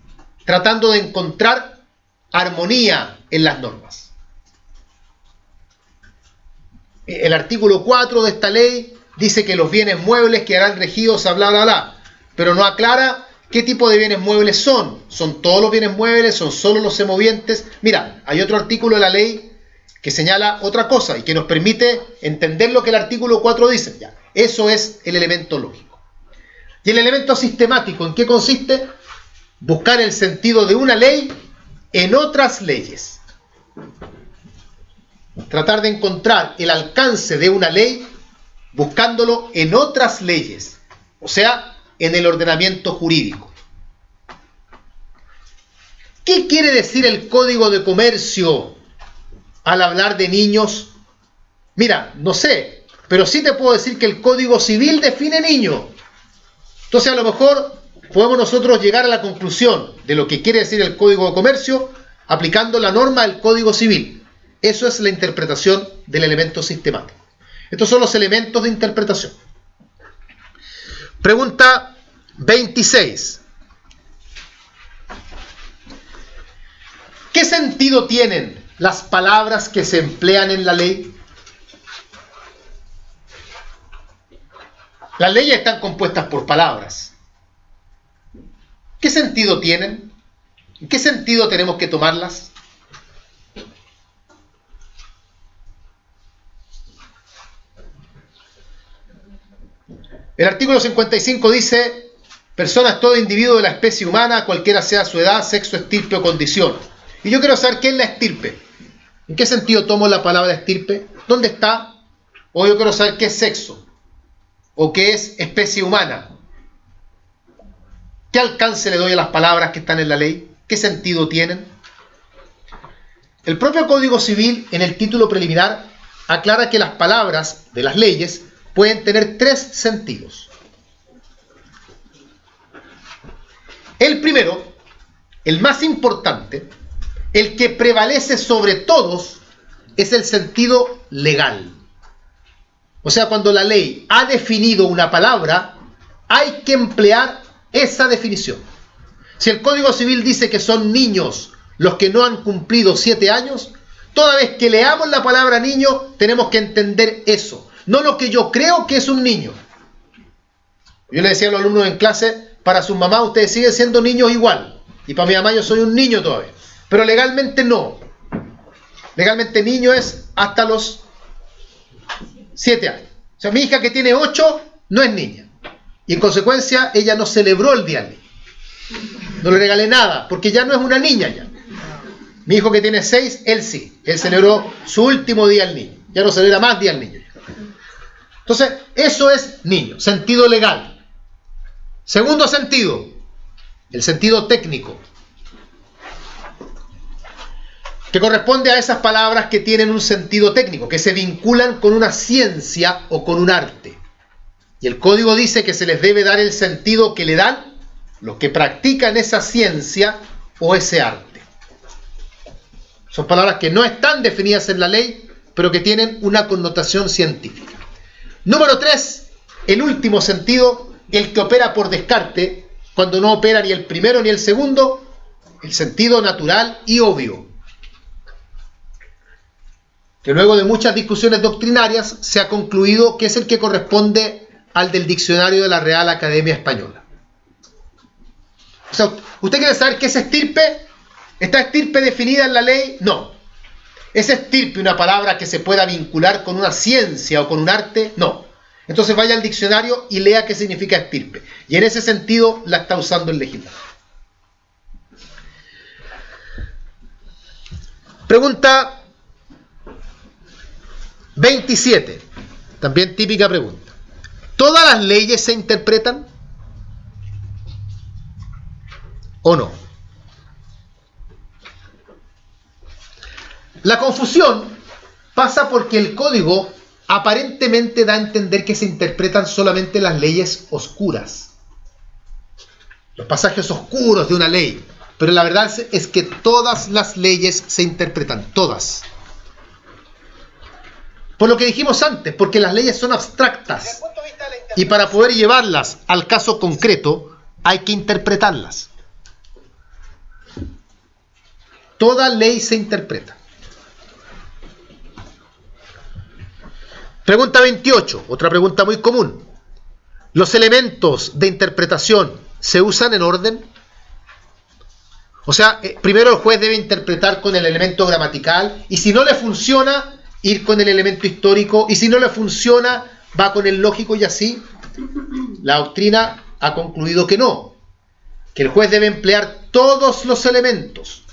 tratando de encontrar armonía en las normas. El artículo 4 de esta ley dice que los bienes muebles quedarán regidos a bla, bla, bla, pero no aclara qué tipo de bienes muebles son. ¿Son todos los bienes muebles? ¿Son solo los semovientes? Mira, hay otro artículo de la ley que señala otra cosa y que nos permite entender lo que el artículo 4 dice. Ya, eso es el elemento lógico. ¿Y el elemento sistemático en qué consiste? Buscar el sentido de una ley en otras leyes. Tratar de encontrar el alcance de una ley buscándolo en otras leyes, o sea, en el ordenamiento jurídico. ¿Qué quiere decir el Código de Comercio al hablar de niños? Mira, no sé, pero sí te puedo decir que el Código Civil define niño. Entonces a lo mejor podemos nosotros llegar a la conclusión de lo que quiere decir el Código de Comercio aplicando la norma del Código Civil. Eso es la interpretación del elemento sistemático. Estos son los elementos de interpretación. Pregunta 26. ¿Qué sentido tienen las palabras que se emplean en la ley? Las leyes están compuestas por palabras. ¿Qué sentido tienen? ¿En qué sentido tenemos que tomarlas? El artículo 55 dice: personas, todo individuo de la especie humana, cualquiera sea su edad, sexo, estirpe o condición. Y yo quiero saber qué es la estirpe. ¿En qué sentido tomo la palabra estirpe? ¿Dónde está? O yo quiero saber qué es sexo. ¿O qué es especie humana? ¿Qué alcance le doy a las palabras que están en la ley? ¿Qué sentido tienen? El propio Código Civil, en el título preliminar, aclara que las palabras de las leyes pueden tener tres sentidos. El primero, el más importante, el que prevalece sobre todos, es el sentido legal. O sea, cuando la ley ha definido una palabra, hay que emplear esa definición. Si el Código Civil dice que son niños los que no han cumplido 7 años, toda vez que leamos la palabra niño, tenemos que entender eso. No lo que yo creo que es un niño. Yo le decía a los alumnos en clase, para sus mamás ustedes siguen siendo niños igual. Y para mi mamá yo soy un niño todavía. Pero legalmente no. Legalmente niño es hasta los 7 años. O sea, mi hija que tiene 8 no es niña. Y en consecuencia ella no celebró el día del niño. No le regalé nada, porque ya no es una niña ya. Mi hijo que tiene 6, él sí. Él celebró su último día del niño. Ya no celebra más día del niño. Entonces, eso es niño, sentido legal. Segundo sentido, el sentido técnico, que corresponde a esas palabras que tienen un sentido técnico, que se vinculan con una ciencia o con un arte. Y el Código dice que se les debe dar el sentido que le dan los que practican esa ciencia o ese arte. Son palabras que no están definidas en la ley, pero que tienen una connotación científica. Número 3, el último sentido, el que opera por descarte, cuando no opera ni el primero ni el segundo, el sentido natural y obvio, que luego de muchas discusiones doctrinarias se ha concluido que es el que corresponde al del diccionario de la Real Academia Española. O sea, ¿usted quiere saber qué es estirpe? ¿Está estirpe definida en la ley? No. ¿Es estirpe una palabra que se pueda vincular con una ciencia o con un arte? No. Entonces vaya al diccionario y lea qué significa estirpe. Y en ese sentido la está usando el legislador. Pregunta 27. También típica pregunta. ¿Todas las leyes se interpretan? ¿O no? La confusión pasa porque el código aparentemente da a entender que se interpretan solamente las leyes oscuras, los pasajes oscuros de una ley, pero la verdad es que todas las leyes se interpretan, todas. Por lo que dijimos antes, porque las leyes son abstractas y para poder llevarlas al caso concreto hay que interpretarlas. Toda ley se interpreta. Pregunta 28, otra pregunta muy común. ¿Los elementos de interpretación se usan en orden? O sea, primero el juez debe interpretar con el elemento gramatical y si no le funciona, ir con el elemento histórico y si no le funciona, va con el lógico y así. La doctrina ha concluido que no, que el juez debe emplear todos los elementos.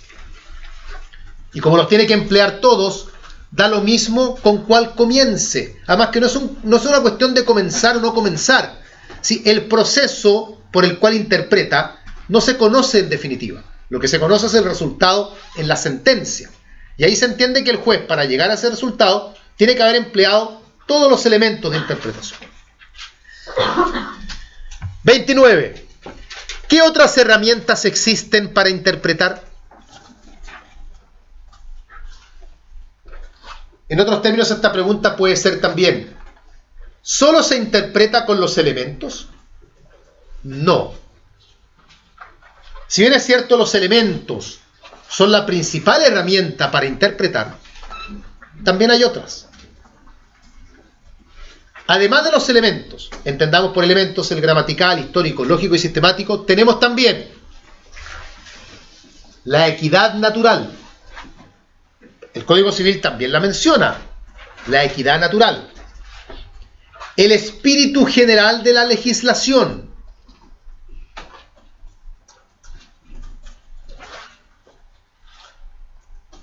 Y como los tiene que emplear todos, da lo mismo con cuál comience. Además que no es una cuestión de comenzar o no comenzar. Si el proceso por el cual interpreta no se conoce en definitiva. Lo que se conoce es el resultado en la sentencia. Y ahí se entiende que el juez, para llegar a ese resultado, tiene que haber empleado todos los elementos de interpretación. 29. ¿Qué otras herramientas existen para interpretar? En otros términos, esta pregunta puede ser también, ¿solo se interpreta con los elementos? No. Si bien es cierto, los elementos son la principal herramienta para interpretar, también hay otras. Además de los elementos, entendamos por elementos el gramatical, histórico, lógico y sistemático, tenemos también la equidad natural. El Código Civil también la menciona, la equidad natural. El espíritu general de la legislación.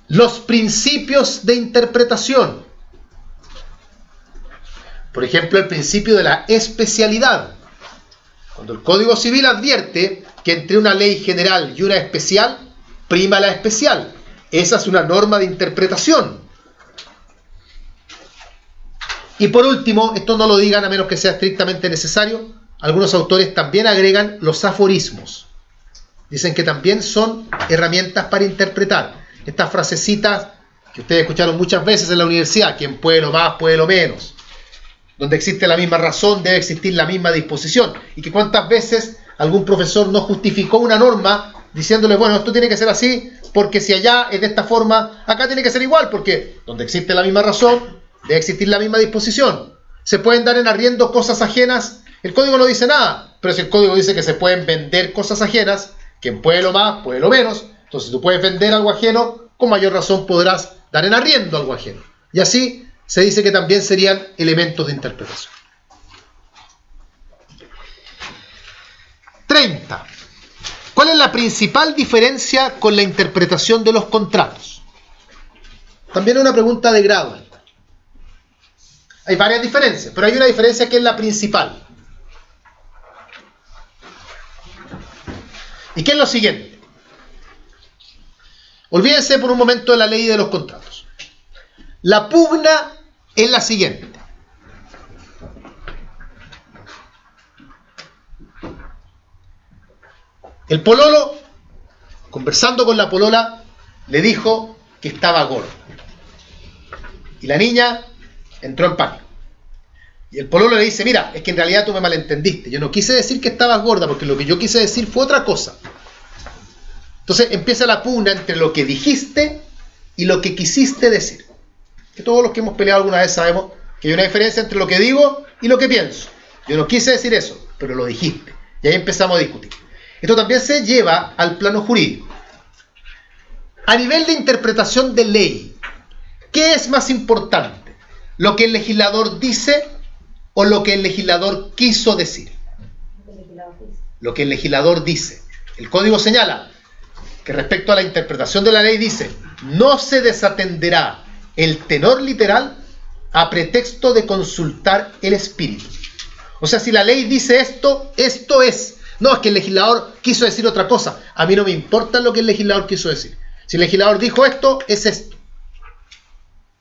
Los principios de interpretación. Por ejemplo, el principio de la especialidad. Cuando el Código Civil advierte que entre una ley general y una especial, prima la especial. Esa es una norma de interpretación. Y por último, esto no lo digan a menos que sea estrictamente necesario, algunos autores también agregan los aforismos. Dicen que también son herramientas para interpretar. Estas frasecitas que ustedes escucharon muchas veces en la universidad, quien puede lo más, puede lo menos. Donde existe la misma razón, debe existir la misma disposición. Y que cuántas veces algún profesor no justificó una norma diciéndole, bueno, esto tiene que ser así, porque si allá es de esta forma, acá tiene que ser igual, porque donde existe la misma razón, debe existir la misma disposición. Se pueden dar en arriendo cosas ajenas, el código no dice nada, pero si el código dice que se pueden vender cosas ajenas, quien puede lo más, puede lo menos, entonces si tú puedes vender algo ajeno, con mayor razón podrás dar en arriendo algo ajeno. Y así se dice que también serían elementos de interpretación. 30. ¿Cuál es la principal diferencia con la interpretación de los contratos? También es una pregunta de grado. Hay varias diferencias, pero hay una diferencia que es la principal. ¿Y qué es lo siguiente? Olvídense por un momento de la ley de los contratos. La pugna es la siguiente. El pololo, conversando con la polola, le dijo que estaba gordo. Y la niña entró en pánico. Y el pololo le dice, mira, es que en realidad tú me malentendiste. Yo no quise decir que estabas gorda, porque lo que yo quise decir fue otra cosa. Entonces empieza la pugna entre lo que dijiste y lo que quisiste decir. Que todos los que hemos peleado alguna vez sabemos que hay una diferencia entre lo que digo y lo que pienso. Yo no quise decir eso, pero lo dijiste. Y ahí empezamos a discutir. Esto también se lleva al plano jurídico. a nivel de interpretación de ley, ¿qué es más importante? ¿Lo que el legislador dice o lo que el legislador quiso decir? Lo que el legislador dice. El código señala que respecto a la interpretación de la ley dice: no se desatenderá el tenor literal a pretexto de consultar el espíritu. O sea, si la ley dice esto, esto es. No, es que el legislador quiso decir otra cosa. A mí no me importa lo que el legislador quiso decir. Si el legislador dijo esto, es esto.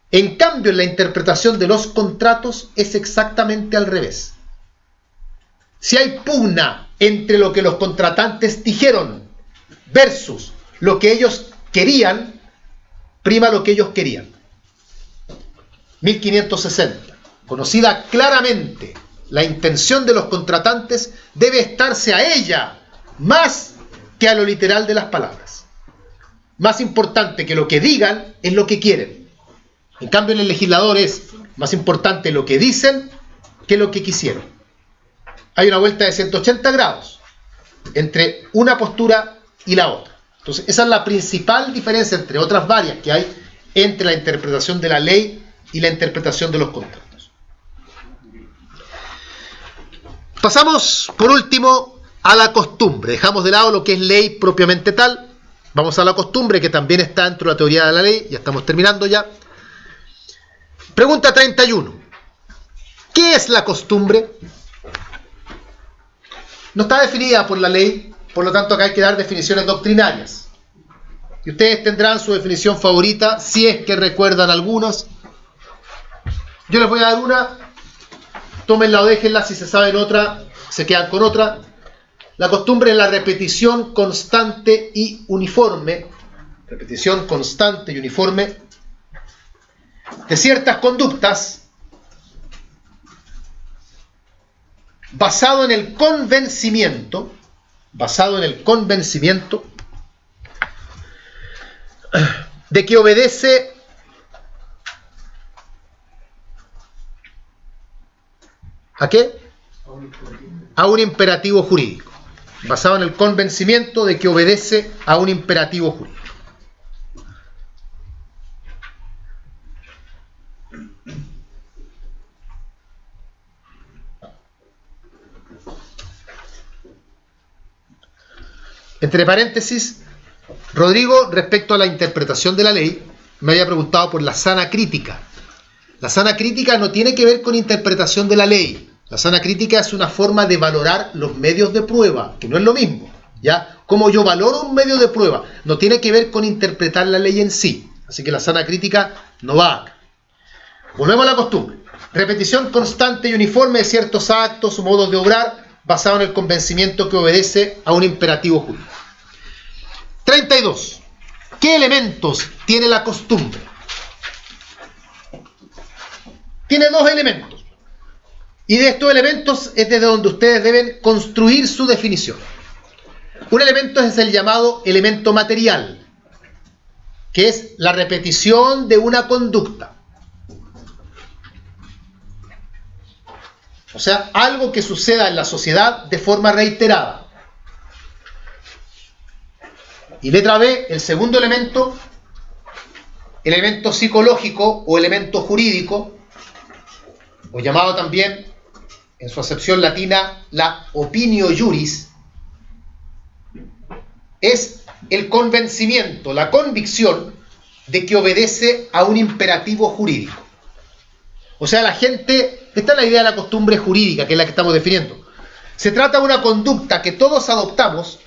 En cambio, en la interpretación de los contratos es exactamente al revés. Si hay pugna entre lo que los contratantes dijeron versus lo que ellos querían, prima lo que ellos querían. 1560. Conocida claramente la intención de los contratantes, debe estarse a ella más que a lo literal de las palabras. Más importante que lo que digan es lo que quieren. En cambio, en el legislador es más importante lo que dicen que lo que quisieron. Hay una vuelta de 180 grados entre una postura y la otra. Entonces, esa es la principal diferencia, entre otras varias que hay, entre la interpretación de la ley y la interpretación de los contratos. Pasamos, por último, a la costumbre. Dejamos de lado lo que es ley propiamente tal. Vamos a la costumbre, que también está dentro de la teoría de la ley. Ya estamos terminando ya. Pregunta 31. ¿Qué es la costumbre? No está definida por la ley, por lo tanto acá hay que dar definiciones doctrinarias. Y ustedes tendrán su definición favorita, si es que recuerdan algunas. Yo les voy a dar una, tómenla o déjenla, si se saben otra, se quedan con otra. La costumbre es la repetición constante y uniforme, repetición constante y uniforme de ciertas conductas basado en el convencimiento de que obedece ¿a qué? A un imperativo jurídico. Basado en el convencimiento de que obedece a un imperativo jurídico. Entre paréntesis, Rodrigo, respecto a la interpretación de la ley, me había preguntado por la sana crítica. La sana crítica no tiene que ver con interpretación de la ley. La sana crítica es una forma de valorar los medios de prueba, que no es lo mismo, ¿ya? Como yo valoro un medio de prueba, no tiene que ver con interpretar la ley en sí. Así que la sana crítica no va acá. Volvemos a la costumbre. Repetición constante y uniforme de ciertos actos o modos de obrar, basado en el convencimiento que obedece a un imperativo jurídico. 32. ¿Qué elementos tiene la costumbre? Tiene dos elementos. Y de estos elementos es desde donde ustedes deben construir su definición. Un elemento es el llamado elemento material, que es la repetición de una conducta. O sea, algo que suceda en la sociedad de forma reiterada. Y letra B, el segundo elemento, elemento psicológico o elemento jurídico, o llamado también, en su acepción latina, la opinio juris, es el convencimiento, la convicción de que obedece a un imperativo jurídico. O sea, la gente, esta es la idea de la costumbre jurídica, que es la que estamos definiendo. Se trata de una conducta que todos adoptamos,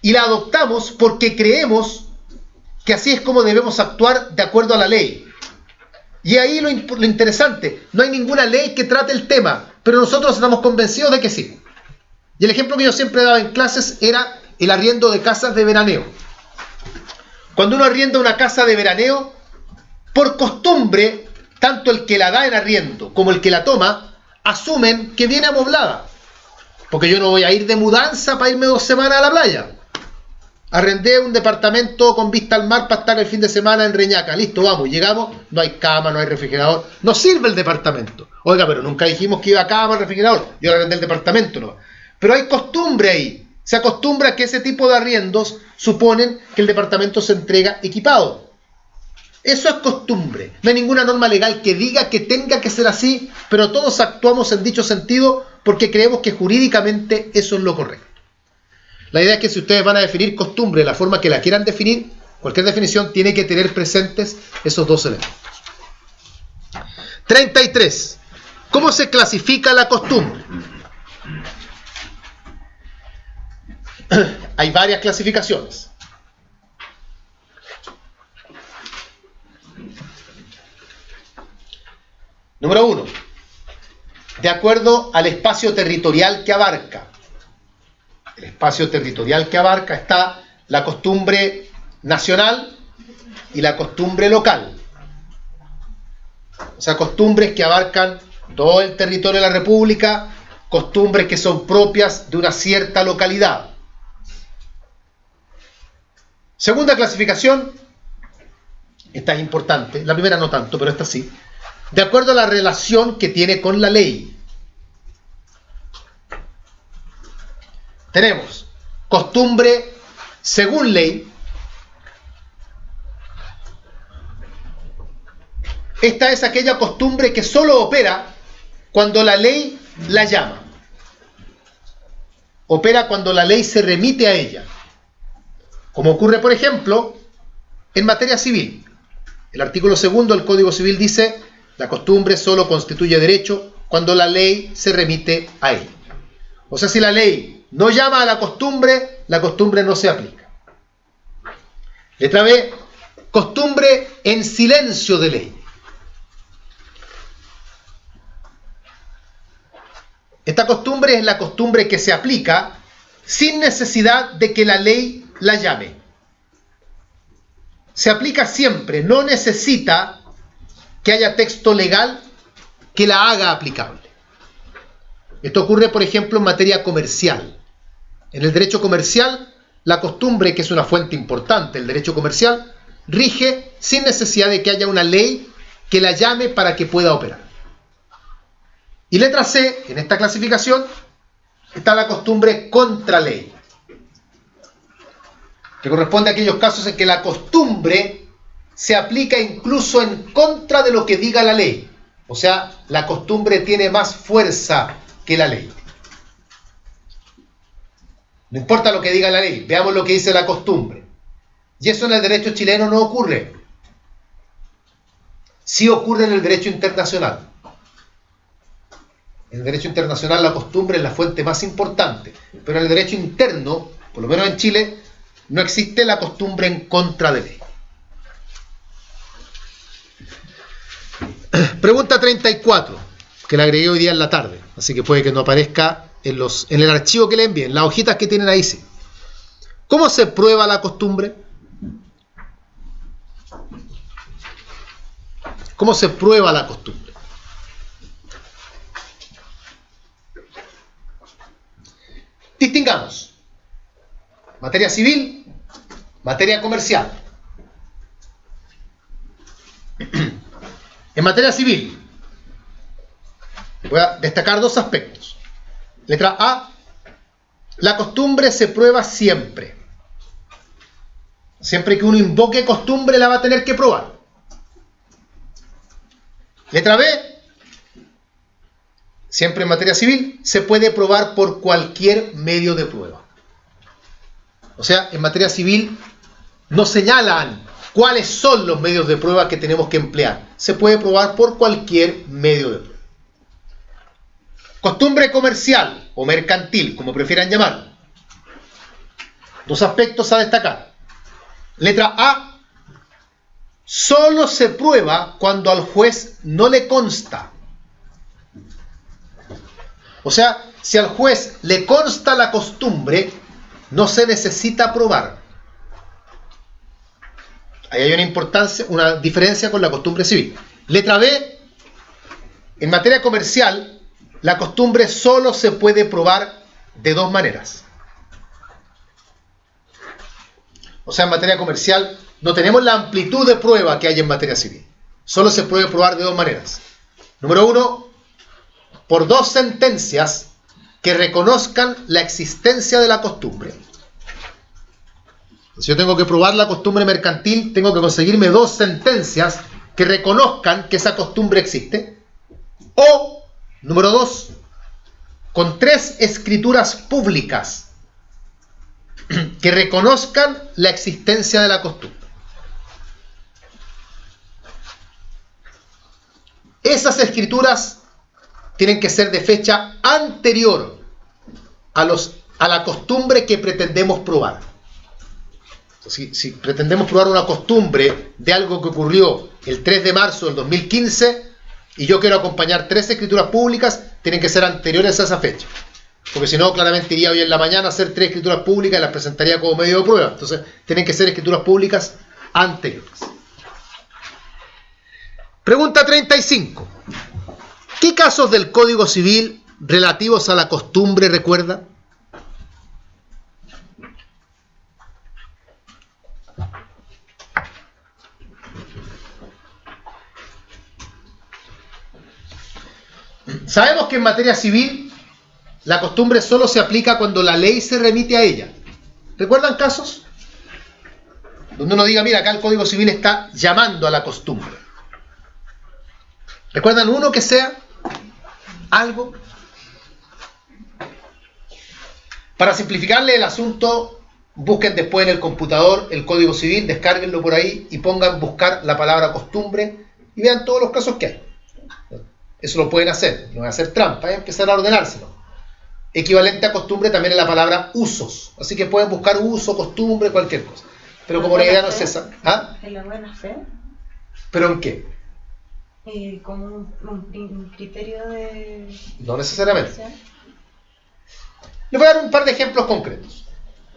y la adoptamos porque creemos que así es como debemos actuar de acuerdo a la ley. Y ahí lo interesante, no hay ninguna ley que trate el tema, pero nosotros estamos convencidos de que sí. Y el ejemplo que yo siempre daba en clases era el arriendo de casas de veraneo. Cuando uno arrienda una casa de veraneo, por costumbre, tanto el que la da en arriendo como el que la toma, asumen que viene amoblada. Porque yo no voy a ir de mudanza para irme 2 semanas a la playa. Arrendé un departamento con vista al mar para estar el fin de semana en Reñaca. Listo, vamos, llegamos, no hay cama, no hay refrigerador. No sirve el departamento. Oiga, pero nunca dijimos que iba a cama, refrigerador. Yo arrendé el departamento, no. Pero hay costumbre ahí. Se acostumbra que ese tipo de arriendos suponen que el departamento se entrega equipado. Eso es costumbre. No hay ninguna norma legal que diga que tenga que ser así, pero todos actuamos en dicho sentido porque creemos que jurídicamente eso es lo correcto. La idea es que si ustedes van a definir costumbre de la forma que la quieran definir, cualquier definición tiene que tener presentes esos dos elementos. 33. ¿Cómo se clasifica la costumbre? Hay varias clasificaciones. Número 1. De acuerdo al espacio territorial que abarca. El espacio territorial que abarca está la costumbre nacional y la costumbre local. O sea, costumbres que abarcan todo el territorio de la República, costumbres que son propias de una cierta localidad. Segunda clasificación, esta es importante, la primera no tanto, pero esta sí. De acuerdo a la relación que tiene con la ley. Tenemos costumbre según ley. Esta es aquella costumbre que solo opera cuando la ley la llama. Opera cuando la ley se remite a ella. Como ocurre, por ejemplo, en materia civil. El artículo 2 del Código Civil dice: la costumbre solo constituye derecho cuando la ley se remite a ella. O sea, si la ley no llama a la costumbre no se aplica. Letra B, costumbre en silencio de ley. Esta costumbre es la costumbre que se aplica sin necesidad de que la ley la llame. Se aplica siempre, no necesita que haya texto legal que la haga aplicable. Esto ocurre, por ejemplo, en materia comercial. En el derecho comercial, la costumbre, que es una fuente importante, el derecho comercial, rige sin necesidad de que haya una ley que la llame para que pueda operar. Y letra C, en esta clasificación, está la costumbre contra ley, que corresponde a aquellos casos en que la costumbre se aplica incluso en contra de lo que diga la ley. O sea, la costumbre tiene más fuerza que la ley. No importa lo que diga la ley, veamos lo que dice la costumbre. Y eso en el derecho chileno no ocurre. Sí ocurre en el derecho internacional. En el derecho internacional la costumbre es la fuente más importante, pero en el derecho interno, por lo menos en Chile, no existe la costumbre en contra de ley. Pregunta 34, que la agregué hoy día en la tarde, así que puede que no aparezca en el archivo que le envíen, las hojitas que tienen ahí sí. ¿Cómo se prueba la costumbre? ¿Cómo se prueba la costumbre? Distingamos materia civil, materia comercial. En materia civil, voy a destacar dos aspectos. Letra A, la costumbre se prueba siempre. Siempre que uno invoque costumbre la va a tener que probar. Letra B, siempre en materia civil, se puede probar por cualquier medio de prueba. O sea, en materia civil no señalan cuáles son los medios de prueba que tenemos que emplear. Se puede probar por cualquier medio de prueba. Costumbre comercial o mercantil, como prefieran llamarlo. Dos aspectos a destacar. Letra A, solo se prueba cuando al juez no le consta. O sea, si al juez le consta la costumbre, no se necesita probar. Ahí hay una diferencia con la costumbre civil. Letra B, en materia comercial, la costumbre solo se puede probar de dos maneras. O sea, en materia comercial no tenemos la amplitud de prueba que hay en materia civil. Solo se puede probar de dos maneras. Número uno, por dos sentencias que reconozcan la existencia de la costumbre. Si yo tengo que probar la costumbre mercantil, tengo que conseguirme 2 sentencias que reconozcan que esa costumbre existe. O, número 2, con 3 escrituras públicas que reconozcan la existencia de la costumbre. Esas escrituras tienen que ser de fecha anterior a la costumbre que pretendemos probar. Si pretendemos probar una costumbre de algo que ocurrió el 3 de marzo del 2015 y yo quiero acompañar 3 escrituras públicas, tienen que ser anteriores a esa fecha. Porque si no, claramente iría hoy en la mañana a hacer 3 escrituras públicas y las presentaría como medio de prueba. Entonces, tienen que ser escrituras públicas anteriores. Pregunta 35. ¿Qué casos del Código Civil relativos a la costumbre recuerda? Sabemos que en materia civil la costumbre solo se aplica cuando la ley se remite a ella. ¿Recuerdan casos? Donde uno diga, mira, acá el Código Civil está llamando a la costumbre. ¿Recuerdan uno que sea algo? Para simplificarle el asunto, busquen después en el computador el Código Civil, descárguenlo por ahí y pongan buscar la palabra costumbre y vean todos los casos que hay. Eso lo pueden hacer, no voy a hacer trampa, es empezar a ordenárselo. Equivalente a costumbre también es la palabra usos, así que pueden buscar uso, costumbre, cualquier cosa. Pero como la idea no es esa. ¿Ah? ¿En la buena fe? ¿Pero en qué? Como un criterio de... No necesariamente. Les voy a dar un par de ejemplos concretos.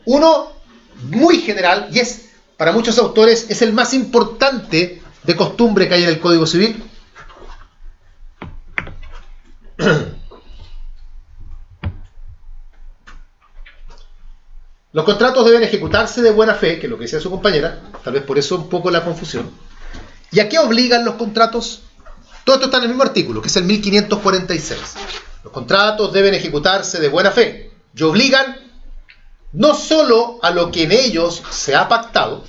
Uno muy general, y es para muchos autores es el más importante de costumbre que hay en el Código Civil. Los contratos deben ejecutarse de buena fe, que es lo que decía su compañera, tal vez por eso un poco la confusión. ¿Y a qué obligan los contratos? Todo esto está en el mismo artículo, que es el 1546. Los contratos deben ejecutarse de buena fe y obligan no solo a lo que en ellos se ha pactado,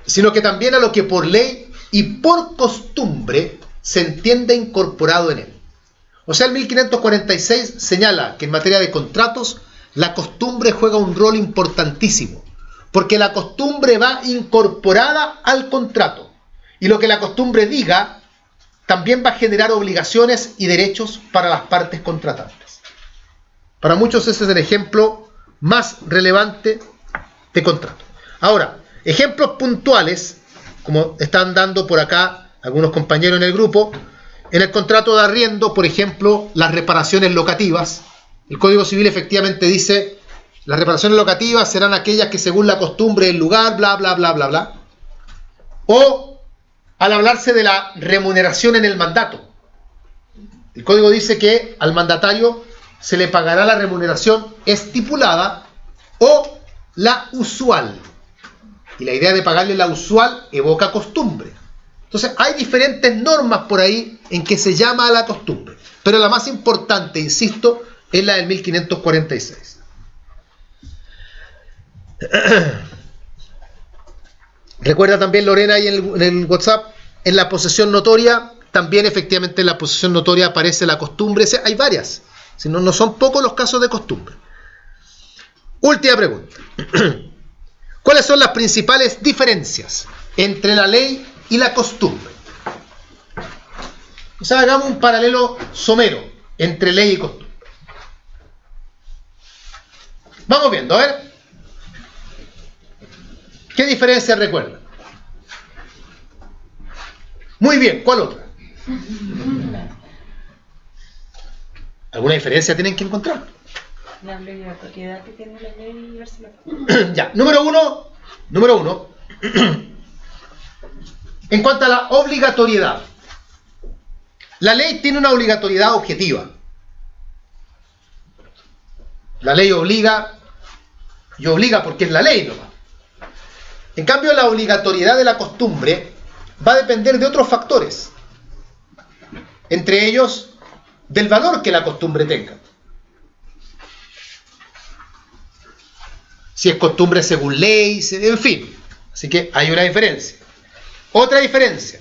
sino que también a lo que por ley y por costumbre se entiende incorporado en él. O sea, el 1546 señala que en materia de contratos la costumbre juega un rol importantísimo, porque la costumbre va incorporada al contrato, y lo que la costumbre diga también va a generar obligaciones y derechos para las partes contratantes. Para muchos ese es el ejemplo más relevante de contrato. Ahora, ejemplos puntuales, como están dando por acá algunos compañeros en el grupo, en el contrato de arriendo, por ejemplo, las reparaciones locativas. El Código Civil efectivamente dice, las reparaciones locativas serán aquellas que según la costumbre del lugar, bla, bla, bla, bla, bla. O al hablarse de la remuneración en el mandato. El Código dice que al mandatario se le pagará la remuneración estipulada o la usual. Y la idea de pagarle la usual evoca costumbre. Entonces hay diferentes normas por ahí en que se llama a la costumbre. Pero la más importante, insisto, es la del 1546. Recuerda también, Lorena, ahí en el WhatsApp, en la posesión notoria, también efectivamente en la posesión notoria aparece la costumbre. Hay varias, si no, no son pocos los casos de costumbre. Última pregunta. ¿Cuáles son las principales diferencias entre la ley y la costumbre? O sea, hagamos un paralelo somero entre ley y costumbre. Vamos viendo, a ver. ¿Qué diferencias recuerdan? Muy bien, ¿cuál otra? ¿Alguna diferencia tienen que encontrar? La obligatoriedad que tiene la ley versus Ya, número uno. En cuanto a la obligatoriedad, la ley tiene una obligatoriedad objetiva. La ley obliga, y obliga porque es la ley nomás. En cambio, la obligatoriedad de la costumbre va a depender de otros factores, entre ellos del valor que la costumbre tenga. si es costumbre según ley, en fin. Así que hay una diferencia. Otra diferencia,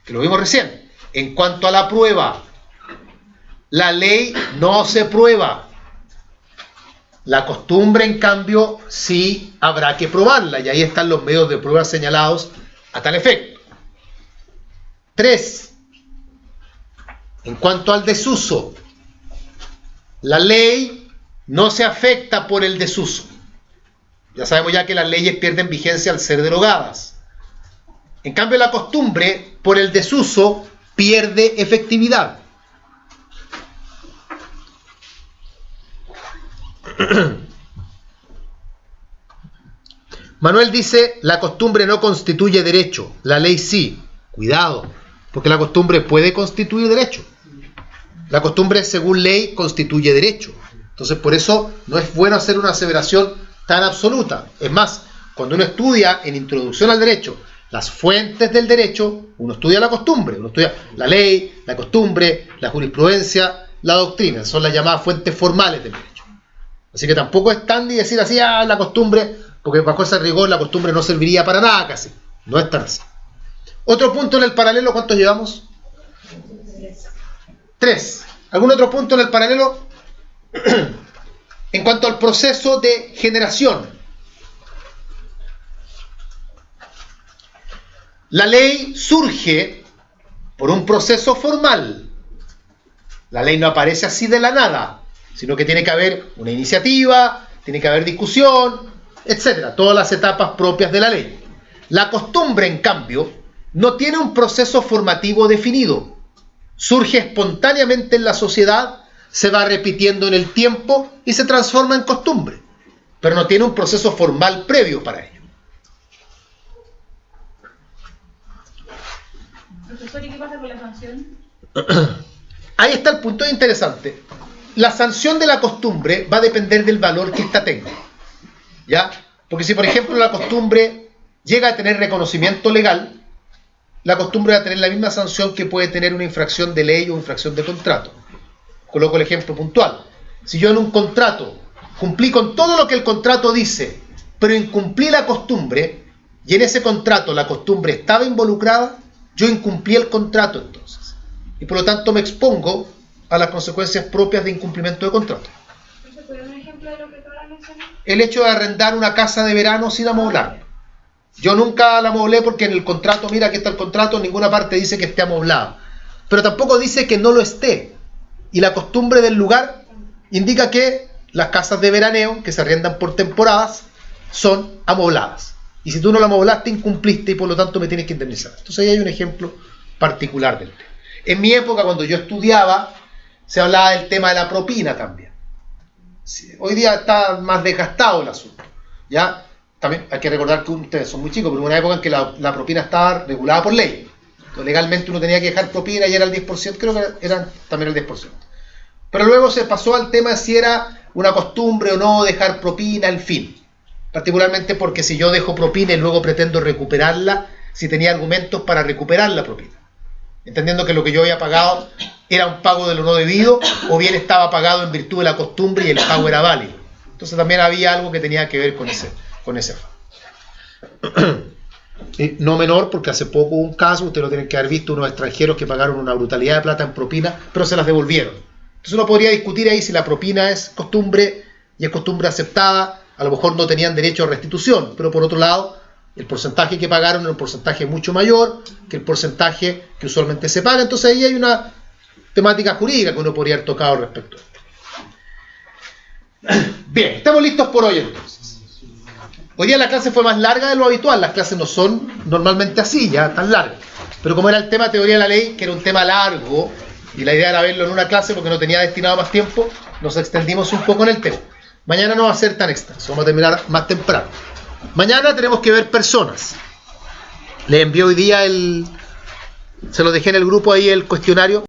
que lo vimos recién, en cuanto a la prueba, la ley no se prueba. La costumbre, en cambio, sí habrá que probarla, y ahí están los medios de prueba señalados a tal efecto. 3. En cuanto al desuso, la ley no se afecta por el desuso. Ya sabemos ya que las leyes pierden vigencia al ser derogadas. En cambio, la costumbre, por el desuso, pierde efectividad. Manuel dice, la costumbre no constituye derecho, la ley sí. Cuidado, porque la costumbre puede constituir derecho. La costumbre, según ley, constituye derecho. Entonces, por eso no es bueno hacer una aseveración tan absoluta. Es más, cuando uno estudia en Introducción al Derecho las fuentes del derecho, uno estudia la costumbre, uno estudia la ley, la costumbre, la jurisprudencia, la doctrina. Son las llamadas fuentes formales del derecho. Así que tampoco es tan ni decir así, la costumbre, porque bajo ese rigor la costumbre no serviría para nada casi. No es tan así. Otro punto en el paralelo, ¿cuántos llevamos? 3. ¿Algún otro punto en el paralelo? En cuanto al proceso de generación. La ley surge por un proceso formal. La ley no aparece así de la nada, sino que tiene que haber una iniciativa, tiene que haber discusión, etc. Todas las etapas propias de la ley. La costumbre, en cambio, no tiene un proceso formativo definido. Surge espontáneamente en la sociedad, se va repitiendo en el tiempo y se transforma en costumbre, pero no tiene un proceso formal previo para ello. Profesor, ¿y qué pasa con la sanción? Ahí está el punto interesante. La sanción de la costumbre va a depender del valor que ésta tenga, ¿ya? Porque si, por ejemplo, la costumbre llega a tener reconocimiento legal, la costumbre va a tener la misma sanción que puede tener una infracción de ley o infracción de contrato. Coloco el ejemplo puntual. Si yo en un contrato cumplí con todo lo que el contrato dice, pero incumplí la costumbre, y en ese contrato la costumbre estaba involucrada, yo incumplí el contrato entonces. Y por lo tanto me expongo a las consecuencias propias de incumplimiento de contrato. ¿Se puede dar un ejemplo de lo que acabas de mencionar? El hecho de arrendar una casa de verano sin amoblar. Yo nunca la amoblé porque en el contrato, mira que está el contrato, en ninguna parte dice que esté amoblada. Pero tampoco dice que no lo esté. Y la costumbre del lugar indica que las casas de veraneo, que se arriendan por temporadas, son amobladas. Y si tú no la amoblaste, incumpliste y por lo tanto me tienes que indemnizar. Entonces ahí hay un ejemplo particular del tema. En mi época, cuando yo estudiaba, se hablaba del tema de la propina también. Sí, hoy día está más desgastado el asunto, ¿ya? También hay que recordar que ustedes son muy chicos, pero hubo una época en que la propina estaba regulada por ley. Entonces, legalmente uno tenía que dejar propina y era el 10%, creo que era también el 10%. Pero luego se pasó al tema de si era una costumbre o no dejar propina, en fin. Particularmente porque si yo dejo propina y luego pretendo recuperarla, si tenía argumentos para recuperar la propina. Entendiendo que lo que yo había pagado era un pago de lo no debido, o bien estaba pagado en virtud de la costumbre y el pago era válido. Entonces también había algo que tenía que ver con ese no menor, porque hace poco hubo un caso, ustedes lo tienen que haber visto, unos extranjeros que pagaron una brutalidad de plata en propina, pero se las devolvieron. Entonces uno podría discutir ahí si la propina es costumbre y es costumbre aceptada, a lo mejor no tenían derecho a restitución, pero por otro lado, el porcentaje que pagaron era un porcentaje mucho mayor que el porcentaje que usualmente se paga, entonces ahí hay una temática jurídica que uno podría haber tocado al respecto. Bien, estamos listos por hoy entonces. Hoy día la clase fue más larga de lo habitual, las clases no son normalmente así, ya tan largas. Pero como era el tema teoría de la ley, que era un tema largo, y la idea era verlo en una clase porque no tenía destinado más tiempo, nos extendimos un poco en el tema. Mañana no va a ser tan extenso, vamos a terminar más temprano. Mañana tenemos que ver personas. Les envié hoy día se lo dejé en el grupo ahí el cuestionario.